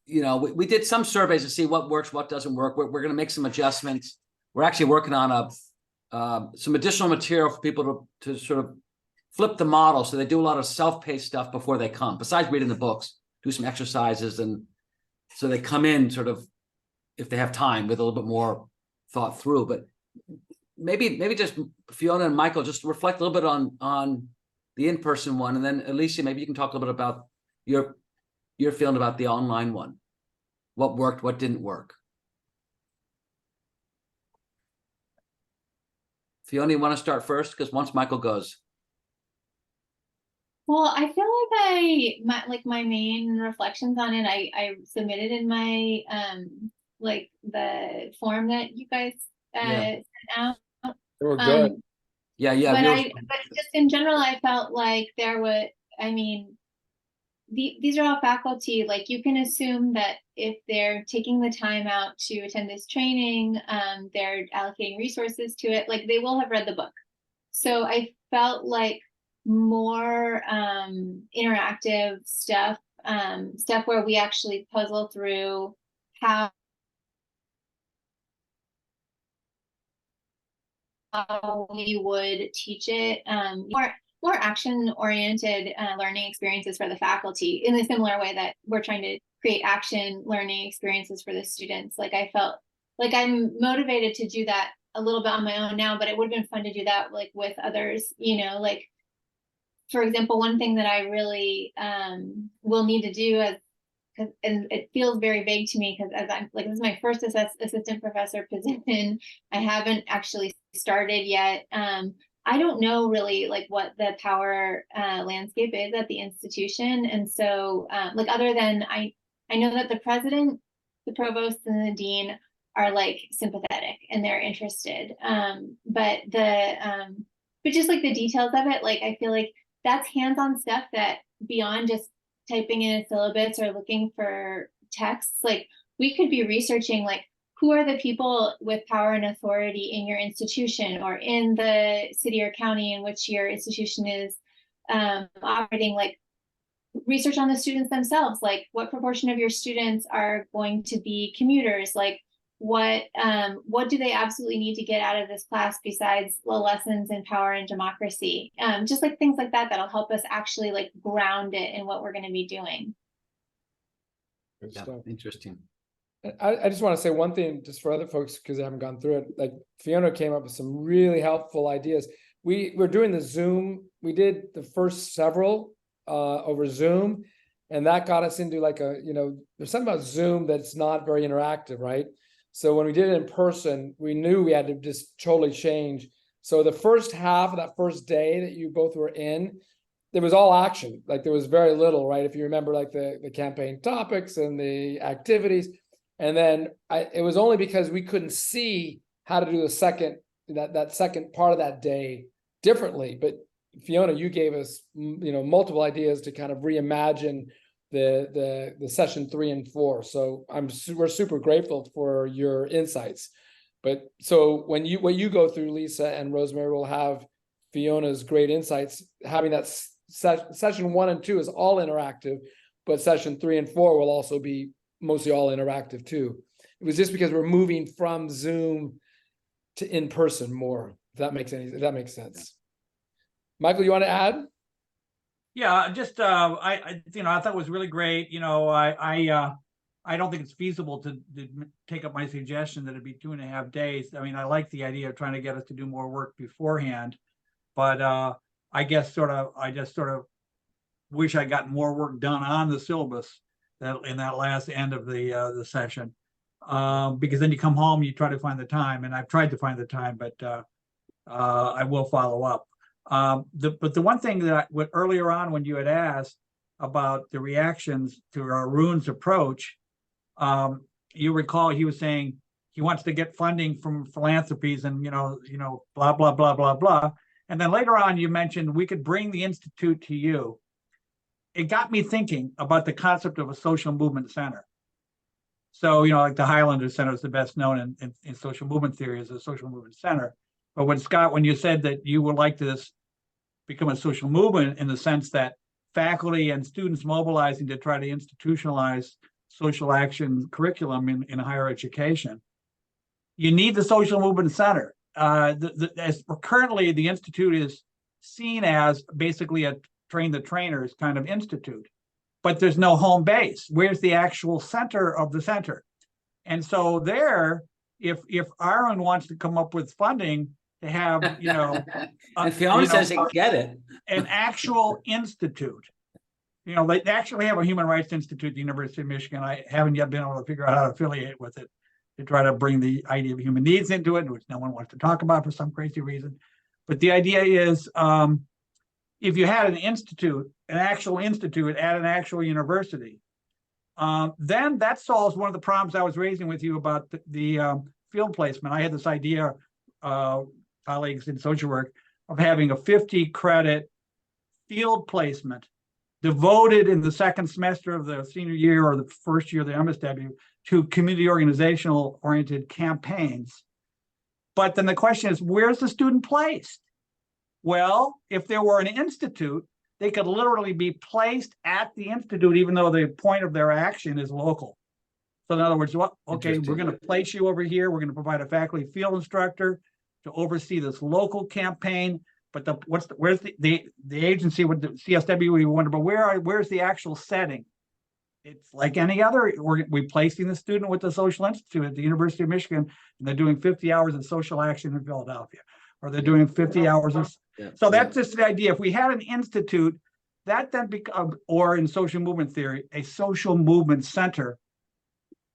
we did some surveys to see what works, what doesn't work. We're going to make some adjustments. We're actually working on some additional material for people to sort of flip the model. So they do a lot of self-paced stuff before they come, besides reading the books, do some exercises. And so they come in sort of, if they have time, with a little bit more thought through. But maybe just Fiona and Michael, just reflect a little bit on the in-person one. And then Alicia, maybe you can talk a little bit about your feeling about the online one. What worked, what didn't work. Fiona, you want to start first? Because once Michael goes. Well, I feel like my main reflections on it, I submitted in my like the form that you guys sent out. They were good. Yeah. But just in general, I felt like these are all faculty. Like, you can assume that if they're taking the time out to attend this training, they're allocating resources to it, like they will have read the book. So I felt like more interactive stuff where we actually puzzle through how we would teach it, more action-oriented learning experiences for the faculty, in a similar way that we're trying to create action learning experiences for the students. Like, I felt like I'm motivated to do that a little bit on my own now, but it would have been fun to do that like with others, like, for example, one thing that I really will need to do, and it feels very vague to me, because as I'm like, this is my first assistant professor position. I haven't actually started yet. I don't know really like what the power landscape is at the institution. And so like, other than I know that the president, the provost, and the dean are like sympathetic and they're interested. But just like the details of it, like I feel like that's hands-on stuff that beyond just typing in a syllabus or looking for texts, like we could be researching like, who are the people with power and authority in your institution or in the city or county in which your institution is operating? Like, research on the students themselves, like what proportion of your students are going to be commuters? Like, what do they absolutely need to get out of this class besides the lessons in power and democracy? Just like things like that, that'll help us actually like ground it in what we're going to be doing. Good Yeah, stuff. interesting. I just want to say one thing just for other folks, because they haven't gone through it. Like, Fiona came up with some really helpful ideas. We're doing the Zoom. We did the first several over Zoom, and that got us into like there's something about Zoom that's not very interactive, right? So when we did it in person, we knew we had to just totally change. So the first half of that first day that you both were in, there was all action. Like, there was very little, right? If you remember, like the campaign topics and the activities. And then it was only because we couldn't see how to do the that second part of that day differently. But Fiona, you gave us multiple ideas to kind of reimagine the session 3 and 4. So we're super grateful for your insights. But so what you go through, Lisa and Rosemary, will have Fiona's great insights. Having that session 1 and 2 is all interactive, but session 3 and 4 will also be mostly all interactive too. It was just because we're moving from Zoom to in person more. If that makes sense. Michael, you want to add? Yeah, just I thought it was really great. I don't think it's feasible to take up my suggestion that it'd be 2.5 days. I mean, I like the idea of trying to get us to do more work beforehand, but I just sort of wish I got more work done on the syllabus in that last end of the session. Because then you come home, you try to find the time, and I've tried to find the time, but I will follow up. But the one thing that earlier on when you had asked about the reactions to Arun's approach, you recall he was saying he wants to get funding from philanthropies and blah blah blah blah blah. And then later on you mentioned we could bring the Institute to you. It got me thinking about the concept of a social movement center. So, like the Highlander Center is the best known in social movement theory as a social movement center. But when you said that you would like to become a social movement in the sense that faculty and students mobilizing to try to institutionalize social action curriculum in higher education, you need the social movement center. As currently, the Institute is seen as basically a train the trainers kind of institute, but there's no home base. Where's the actual center of the center? And so there, if Arun wants to come up with funding to have, And Fiona says they get it. an actual institute, they actually have a human rights institute at the University of Michigan. I haven't yet been able to figure out how to affiliate with it to try to bring the idea of human needs into it, which no one wants to talk about for some crazy reason. But the idea is, if you had an actual institute at an actual university, then that solves one of the problems I was raising with you about the field placement. I had this idea, colleagues in social work, of having a 50-credit field placement devoted in the second semester of the senior year or the first year of the MSW to community organizational oriented campaigns. But then the question is, where's the student placed? Well, if there were an institute, they could literally be placed at the institute, even though the point of their action is local. So in other words, okay, we're going to place you over here. We're going to provide a faculty field instructor to oversee this local campaign. But where's the agency with the CSW? We wonder, but where's the actual setting? It's like any other. We're placing the student with the Social Institute at the University of Michigan, and they're doing 50 hours of social action in Philadelphia, or they're doing 50 hours of. So that's just the idea. If we had an institute, that then become, or in social movement theory, a social movement center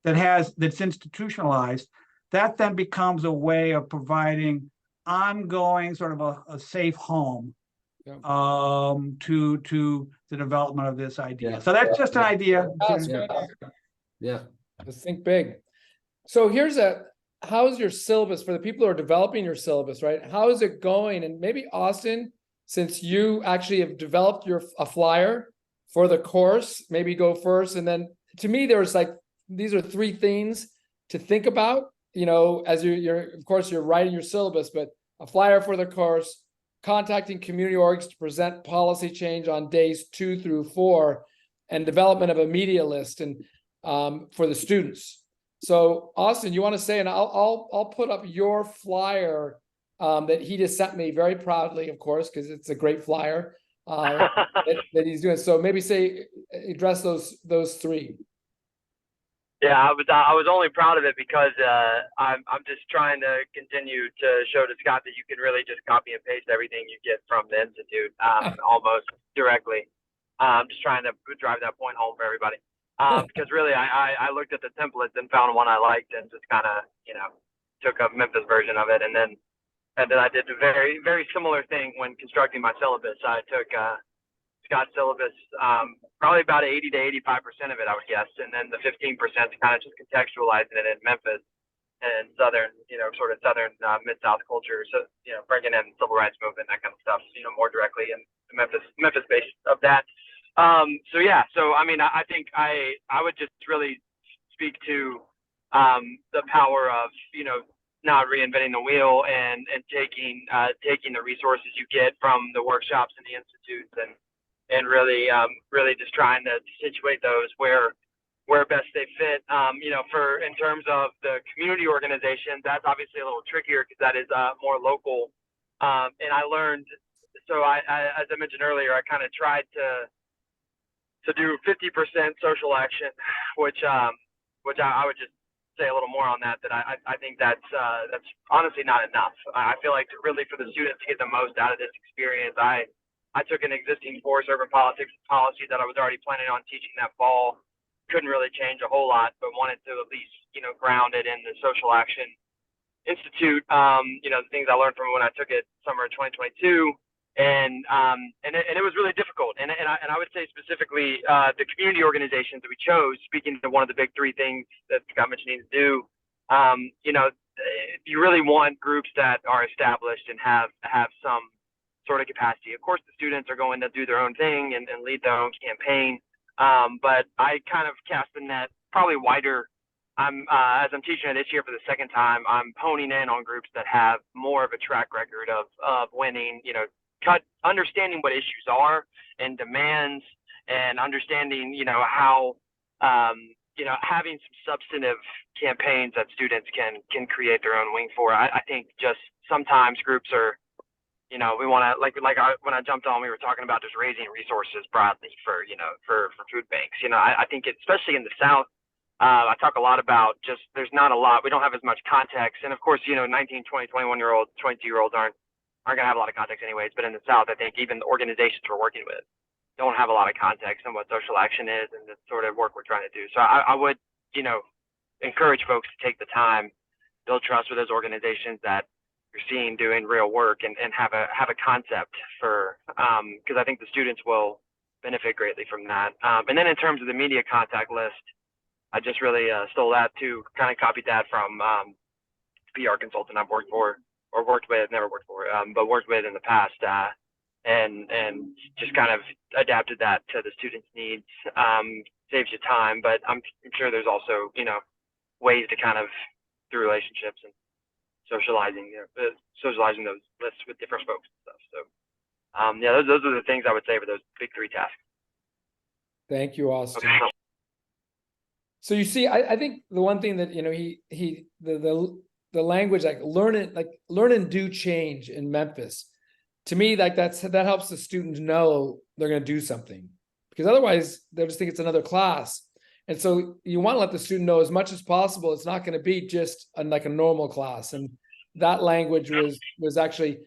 that's institutionalized, that then becomes a way of providing ongoing sort of a safe home to the development of this idea. Yeah. So that's just an idea. Yeah. Let's think big. So how's your syllabus for the people who are developing your syllabus, right? How is it going? And maybe Austin, since you actually have developed a flyer for the course, maybe go first. And then to me, these are 3 things to think about, as of course, you're writing your syllabus, but a flyer for the course, contacting community orgs to present policy change on days 2 through 4, and development of a media list and for the students. So Austin, you want to say, and I'll put up your flyer that he just sent me very proudly, of course, because it's a great flyer that he's doing. So maybe address those 3. Yeah, I was only proud of it because I'm just trying to continue to show to Scott that you can really just copy and paste everything you get from the Institute almost directly. I'm just trying to drive that point home for everybody. Because really, I looked at the templates and found one I liked and just kind of, took a Memphis version of it. And then I did a very, very similar thing when constructing my syllabus. I took Scott's syllabus, probably about 80 to 85% of it, I would guess. And then the 15% kind of just contextualizing it in Memphis and Southern, sort of Southern Mid-South culture. So, bringing in civil rights movement, that kind of stuff, more directly in the Memphis base of that. So I mean, I think I would just really speak to the power of, not reinventing the wheel and taking the resources you get from the workshops and the institutes and really just trying to situate those where best they fit. In terms of the community organizations, that's obviously a little trickier because that is more local. And I learned so as I mentioned earlier, I kind of tried to do 50% social action, which I would just say a little more on that. I think that's honestly not enough. I feel like really for the students to get the most out of this experience, I took an existing course, urban politics and policy, that I was already planning on teaching that fall. Couldn't really change a whole lot, but wanted to at least, ground it in the Social Action Institute. The things I learned from when I took it summer of 2022, and it was really difficult. And I would say specifically the community organizations that we chose. Speaking to one of the big three things that Scott mentioned needs to do, you really want groups that are established and have some sort of capacity. Of course, the students are going to do their own thing and lead their own campaign. But I kind of cast the net probably wider. As I'm teaching it this year for the second time, I'm honing in on groups that have more of a track record of winning, understanding what issues are and demands, and understanding, how, having some substantive campaigns that students can create their own wing for. I think just sometimes groups are, we want to when I jumped on, we were talking about just raising resources broadly for food banks. I think especially in the South, I talk a lot about just there's not a lot. We don't have as much context, and of course, 19, 20, 21-year-olds, 22-year-olds aren't gonna have a lot of context anyways. But in the South, I think even the organizations we're working with don't have a lot of context on what social action is and the sort of work we're trying to do. So I would encourage folks to take the time, build trust with those organizations that you're seeing doing real work, and have a concept for because I think the students will benefit greatly from that. And then in terms of the media contact list, I just really stole that too, kind of copied that from PR consultant I've worked for, or worked with, never worked for, but worked with in the past, and just kind of adapted that to the students' needs. Saves you time, but I'm sure there's also ways to kind of through relationships and socializing those lists with different folks and stuff. So those are the things I would say for those big three tasks. Thank you, Austin. Okay. So you see, I think the one thing that the language learn and do change in Memphis, to me, that helps the students know they're going to do something, because otherwise they'll just think it's another class. And so you want to let the student know as much as possible it's not going to be just like a normal class. And that language was actually,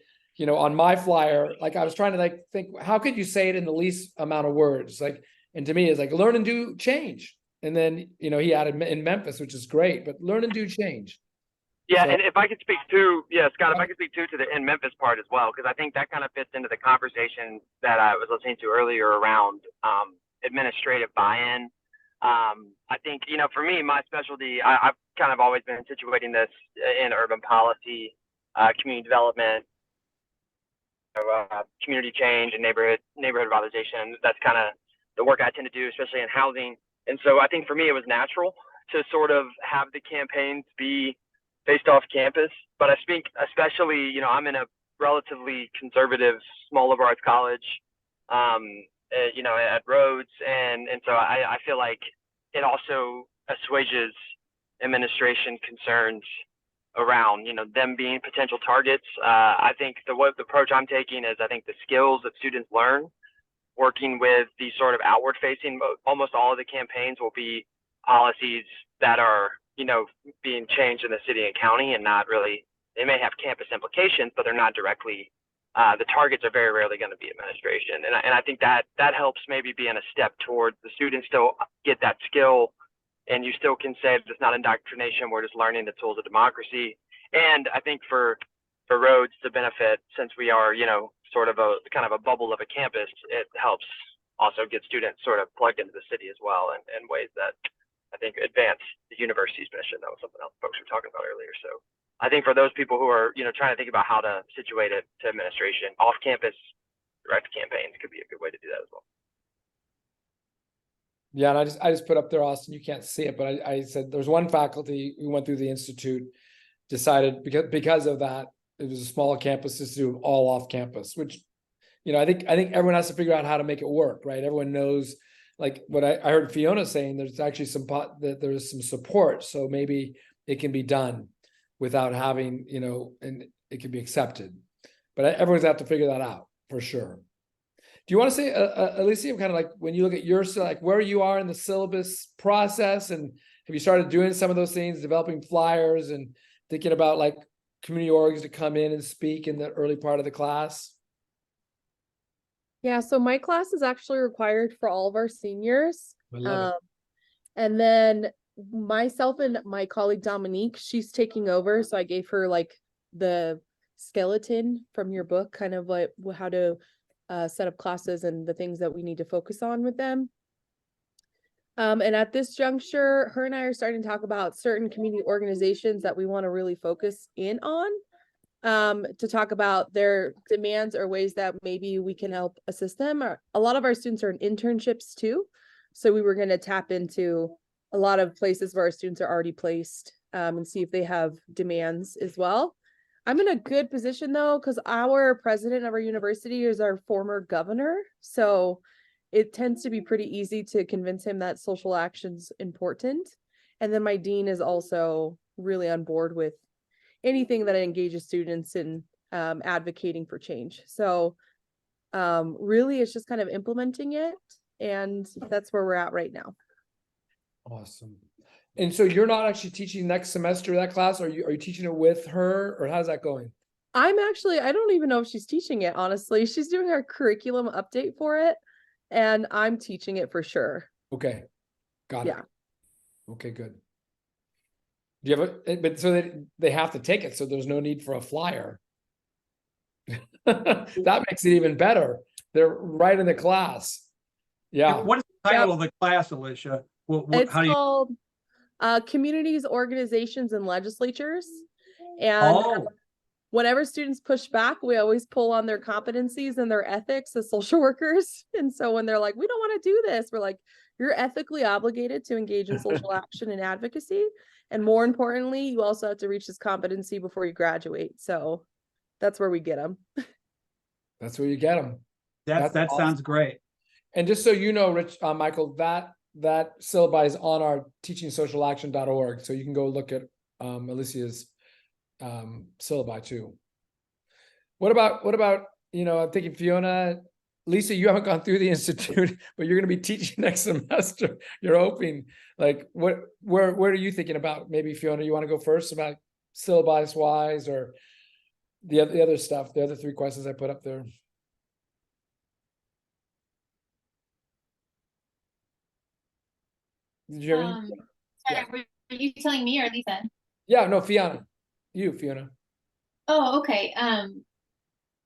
on my flyer, I was trying to think, how could you say it in the least amount of words? And to me, it's learn and do change. And then, he added in Memphis, which is great, but learn and do change. Yeah, So, and if I could speak to, Scott, if I could speak to the in Memphis part as well, because I think that kind of fits into the conversation that I was listening to earlier around administrative buy-in. I think, for me, my specialty, I've kind of always been situating this in urban policy, community development, community change, and neighborhood revitalization. That's kind of the work I tend to do, especially in housing. And so I think for me, it was natural to sort of have the campaigns be based off campus. But I think especially, I'm in a relatively conservative small liberal arts college, at Rhodes. And so I feel like it also assuages administration concerns around, them being potential targets. I think the approach I'm taking is I think the skills that students learn working with these sort of outward facing, almost all of the campaigns will be policies that are, being changed in the city and county, and not really, they may have campus implications, but they're not directly, the targets are very rarely going to be administration. And I think that helps maybe being a step towards the students still get that skill, and you still can say it's not indoctrination, we're just learning the tools of democracy. And I think for Rhodes to benefit, since we are, sort of a kind of a bubble of a campus, it helps also get students sort of plugged into the city as well, in ways that I think advance the university's mission. That was something else folks were talking about earlier. So I think for those people who are, trying to think about how to situate it to administration, off campus direct campaigns could be a good way to do that as well. Yeah, and I just put up there, Austin, you can't see it, but I said there's one faculty who went through the institute, decided because of that, it was a smaller campus to do all off campus, which, I think everyone has to figure out how to make it work, right? Everyone knows, what I heard Fiona saying, there's actually there's some support, so maybe it can be done without having, and it can be accepted. But everyone's have to figure that out. For sure. Do you want to say, Alicia, kind of like when you look at your, like where you are in the syllabus process, and have you started doing some of those things, developing flyers and thinking about like community orgs to come in and speak in the early part of the class? Yeah, so my class is actually required for all of our seniors. I love it. And then myself and my colleague Dominique, she's taking over. So I gave her like the skeleton from your book, kind of like how to set up classes and the things that we need to focus on with them. And at this juncture, her and I are starting to talk about certain community organizations that we want to really focus in on, to talk about their demands or ways that maybe we can help assist them. A lot of our students are in internships too. So we were going to tap into a lot of places where our students are already placed, and see if they have demands as well. I'm in a good position though, because our president of our university is our former governor. So it tends to be pretty easy to convince him that social action's important. And then my dean is also really on board with anything that engages students in advocating for change. So really it's just kind of implementing it, and that's where we're at right now. Awesome. And so you're not actually teaching next semester that class? Are you teaching it with her, or how's that going? I don't even know if she's teaching it, honestly. She's doing our curriculum update for it, and I'm teaching it for sure. Okay. Got it. Yeah. Okay, good. Do you have but so they have to take it, so there's no need for a flyer. That makes it even better. They're right in the class. Yeah. What is the title of the class, Alicia? It's How do you? called Communities, Organizations, and Legislatures. And Oh, whenever students push back, we always pull on their competencies and their ethics as social workers. And so when they're like, we don't want to do this, we're like, you're ethically obligated to engage in social action and advocacy. And more importantly, you also have to reach this competency before you graduate. So that's where we get them. That's where you get them. that That's sounds great. And just so you know, Rich, Michael, that syllabi is on our teachingsocialaction.org. So you can go look at Alicia's syllabi too. What about, I'm thinking Fiona, Lisa, you haven't gone through the institute, but you're going to be teaching next semester. You're hoping, like, where are you thinking about? Maybe Fiona, you want to go first about syllabus wise, or the other stuff, the other 3 questions I put up there. Did you hear me? Sorry, were you telling me or Lisa? Yeah, no, Fiona. You, Fiona. Oh, okay.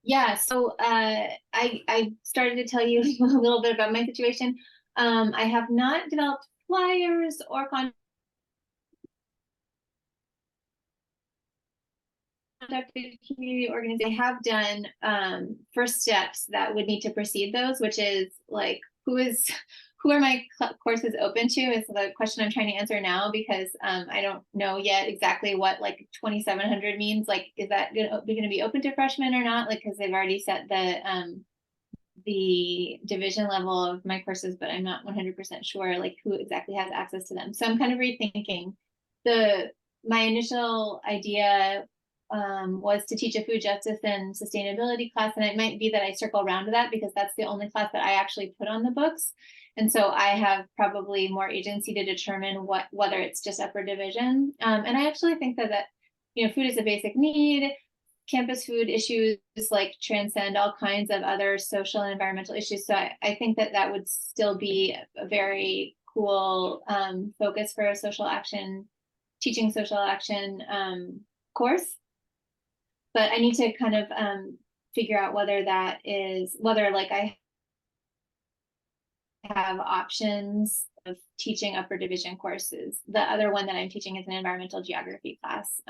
Yeah, so I started to tell you a little bit about my situation. I have not developed flyers or contacted community organizations. I have done first steps that would need to precede those, which is like who are my courses open to is the question I'm trying to answer now, because I don't know yet exactly what like 2,700 means. Like, is that going to be open to freshmen or not? Like, because they've already set the division level of my courses, but I'm not 100% sure like who exactly has access to them. So I'm kind of rethinking. My initial idea was to teach a food justice and sustainability class, and it might be that I circle around to that because that's the only class that I actually put on the books. And so I have probably more agency to determine whether it's just upper division. And I actually think that food is a basic need. Campus food issues like transcend all kinds of other social and environmental issues. So I think that would still be a very cool focus for a social action, teaching social action course. But I need to kind of figure out whether like I have options of teaching upper division courses. The other one that I'm teaching is an environmental geography class,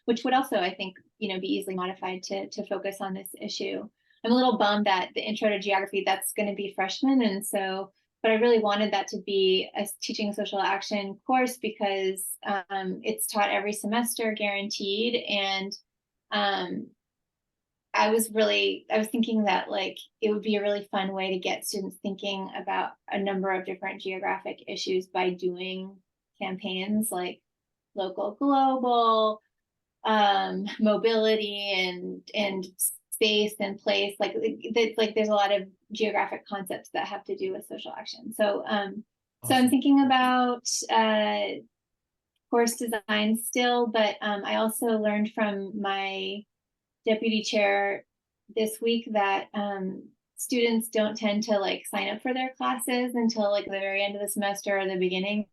which would also, I think, be easily modified to focus on this issue. I'm a little bummed that the intro to geography, that's going to be freshmen. And so, but I really wanted that to be a teaching social action course because it's taught every semester, guaranteed. And I was thinking that like it would be a really fun way to get students thinking about a number of different geographic issues by doing campaigns like local, global, mobility, and space and place, like there's a lot of geographic concepts that have to do with social action. So so I'm thinking about course design still, but I also learned from my deputy chair this week that students don't tend to like sign up for their classes until like the very end of the semester or the beginning.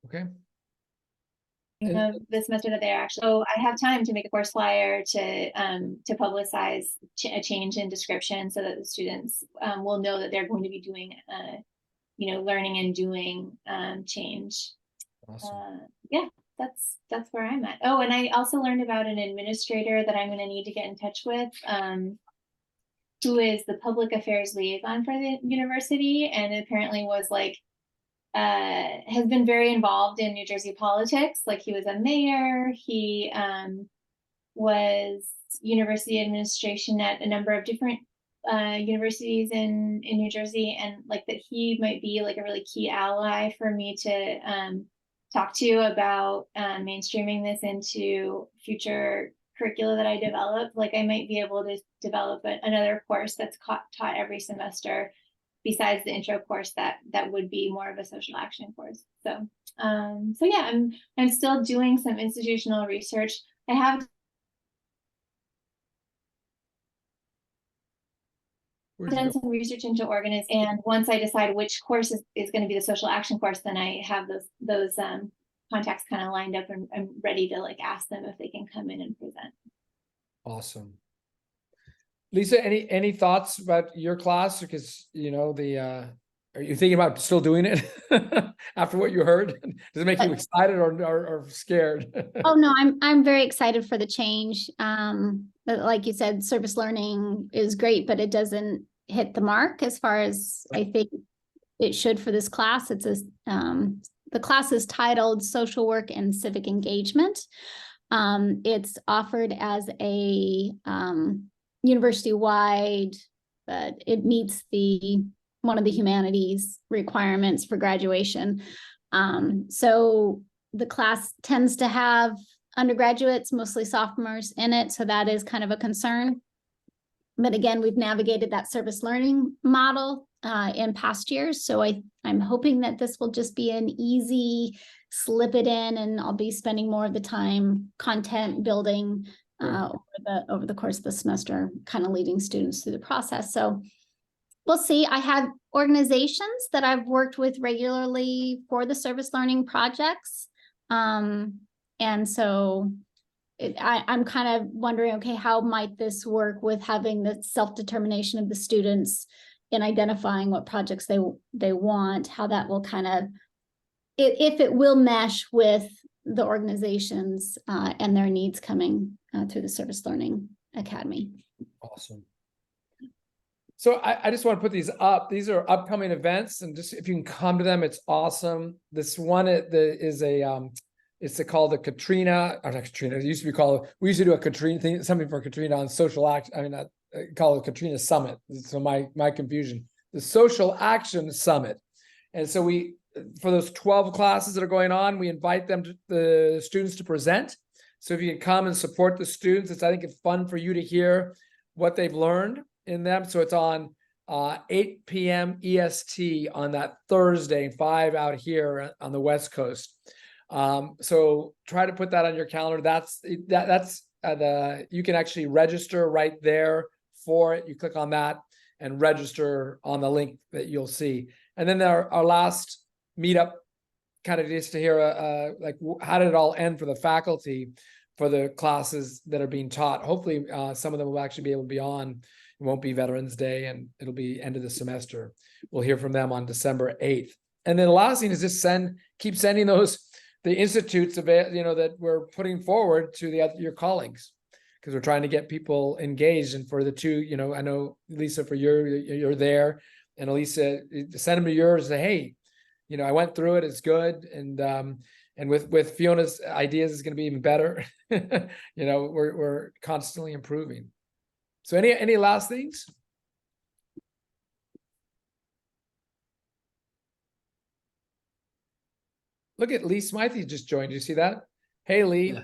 Okay. Of the semester that they're actually, so I have time to make a course flyer to publicize a change in description so that the students will know that they're going to be doing learning and doing change. Awesome. Yeah, that's where I'm at. Oh, and I also learned about an administrator that I'm going to need to get in touch with, who is the public affairs liaison for the university, and apparently was like has been very involved in New Jersey politics. Like he was a mayor, he was university administration at a number of different universities in New Jersey, and like that he might be like a really key ally for me to talk to about mainstreaming this into future curricula that I develop. Like I might be able to develop another course that's taught every semester besides the intro course that would be more of a social action course. So so yeah, I'm still doing some institutional research. I have done some research into organizing, and once I decide which course is going to be the social action course, then I have those contacts kind of lined up and I'm ready to like ask them if they can come in and present. Awesome. Lisa, any thoughts about your class? Because are you thinking about still doing it after what you heard? Does it make you excited or scared? Oh no, I'm very excited for the change. But like you said, service learning is great, but it doesn't hit the mark as far as I think it should for this class. It's the class is titled Social Work and Civic Engagement. It's offered as a university-wide, but it meets one of the humanities requirements for graduation. So the class tends to have undergraduates, mostly sophomores in it. So that is kind of a concern. But again, we've navigated that service learning model in past years. So I'm hoping that this will just be an easy slip it in, and I'll be spending more of the time content building over the course of the semester, kind of leading students through the process. So we'll see. I have organizations that I've worked with regularly for the service learning projects. And so I'm kind of wondering, okay, how might this work with having the self-determination of the students in identifying what projects they want, how that will kind of, if it will mesh with the organizations and their needs coming through the Service Learning Academy. Awesome. So I just want to put these up. These are upcoming events, and just if you can come to them, it's awesome. This one is it's called the Katrina, or not Katrina. It used to be called. We used to do a Katrina thing, something for Katrina on social action. I mean, call it Katrina Summit. So my confusion. The Social Action Summit, and so for those 12 classes that are going on, we invite the students to present. So if you can come and support the students, I think it's fun for you to hear what they've learned in them. So it's on 8 p.m. EST on that Thursday, 5 out here on the West Coast. So try to put that on your calendar. That's you can actually register right there for it. You click on that and register on the link that you'll see. And then our last meetup kind of just to hear like how did it all end for the faculty for the classes that are being taught. Hopefully some of them will actually be able to be on. It won't be Veterans Day, and it'll be end of the semester. We'll hear from them on December 8th. And then the last thing is just keep sending the institutes that we're putting forward to your colleagues, because we're trying to get people engaged. And for the two, I know Lisa, for you're there, and Elisa, send them to yours. Say, hey, I went through it. It's good, and with Fiona's ideas, it's going to be even better. We're constantly improving. So any last things? Look at Lee Smythe just joined. You see that? Hey, Lee.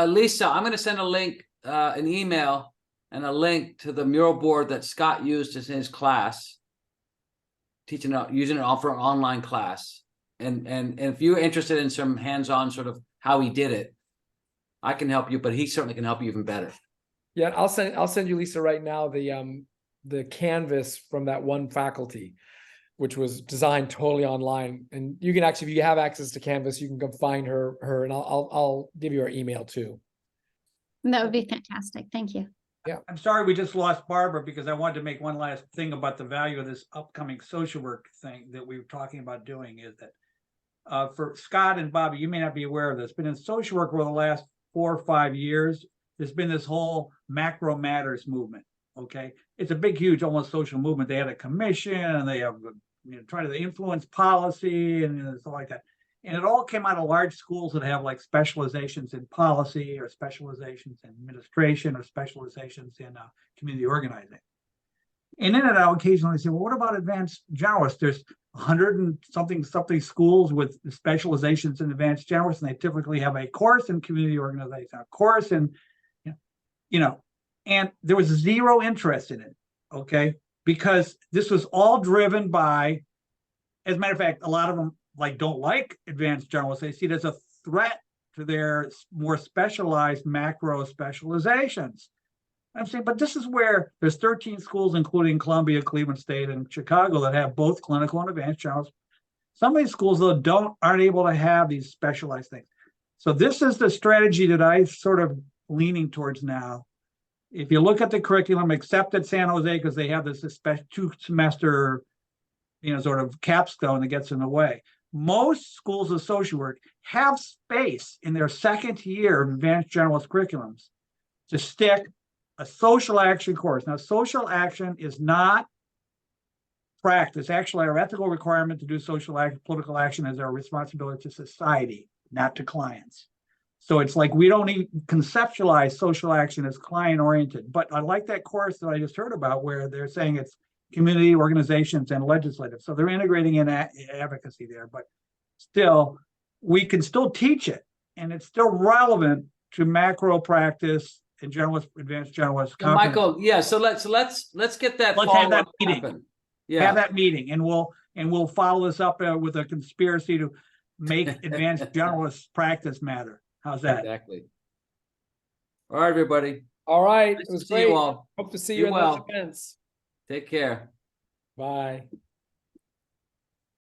Lisa, I'm gonna send a link, an email and a link to the mural board that Scott used in his class. Teaching, using it all for an online class. And if you're interested in some hands-on sort of how he did it, I can help you, but he certainly can help you even better. Yeah, I'll send you, Lisa, right now the Canvas from that one faculty, which was designed totally online. And you can actually, if you have access to Canvas, you can come find her, and I'll give you her email too. That would be fantastic. Thank you. I'm sorry we just lost Barbara because I wanted to make one last thing about the value of this upcoming social work thing that we were talking about doing is that for Scott and Bobby, you may not be aware of this, but in social work over the last 4 or 5 years, there's been this whole macro matters movement. Okay. It's a big, huge, almost social movement. They had a commission and they have, trying to influence policy and stuff like that. And it all came out of large schools that have like specializations in policy or specializations in administration or specializations in community organizing. And then I'll occasionally say, well, what about advanced generalists? There's 100 and something schools with specializations in advanced generalists, and they typically have a course in community organization, a course in, and there was zero interest in it, okay? Because this was all driven by, as a matter of fact, a lot of them don't like advanced generalists. They see it as a threat to their more specialized macro specializations. I'm saying, but this is where there's 13 schools, including Columbia, Cleveland State, and Chicago, that have both clinical and advanced generalists. Some of these schools, though, aren't able to have these specialized things. So this is the strategy that I'm sort of leaning towards now. If you look at the curriculum, except at San Jose, because they have this 2-semester, sort of capstone that gets in the way. Most schools of social work have space in their second year of advanced generalist curriculums to stick a social action course. Now, social action is not practice. Actually, our ethical requirement to do social action, political action is our responsibility to society, not to clients. So it's like we don't even conceptualize social action as client-oriented. But I like that course that I just heard about where they're saying it's community organizations and legislative. So they're integrating in advocacy there, but still, we can still teach it, and it's still relevant to macro practice and generalist, advanced generalist. So Michael, yeah. So let's get that. Let's have that meeting. Happen. Yeah, have that meeting, and we'll follow this up with a conspiracy to make advanced generalist practice matter. How's that? exactly. All right, everybody. All right, Nice it was to see great. you all. Hope to see Be you in well. those events. Take care. Bye.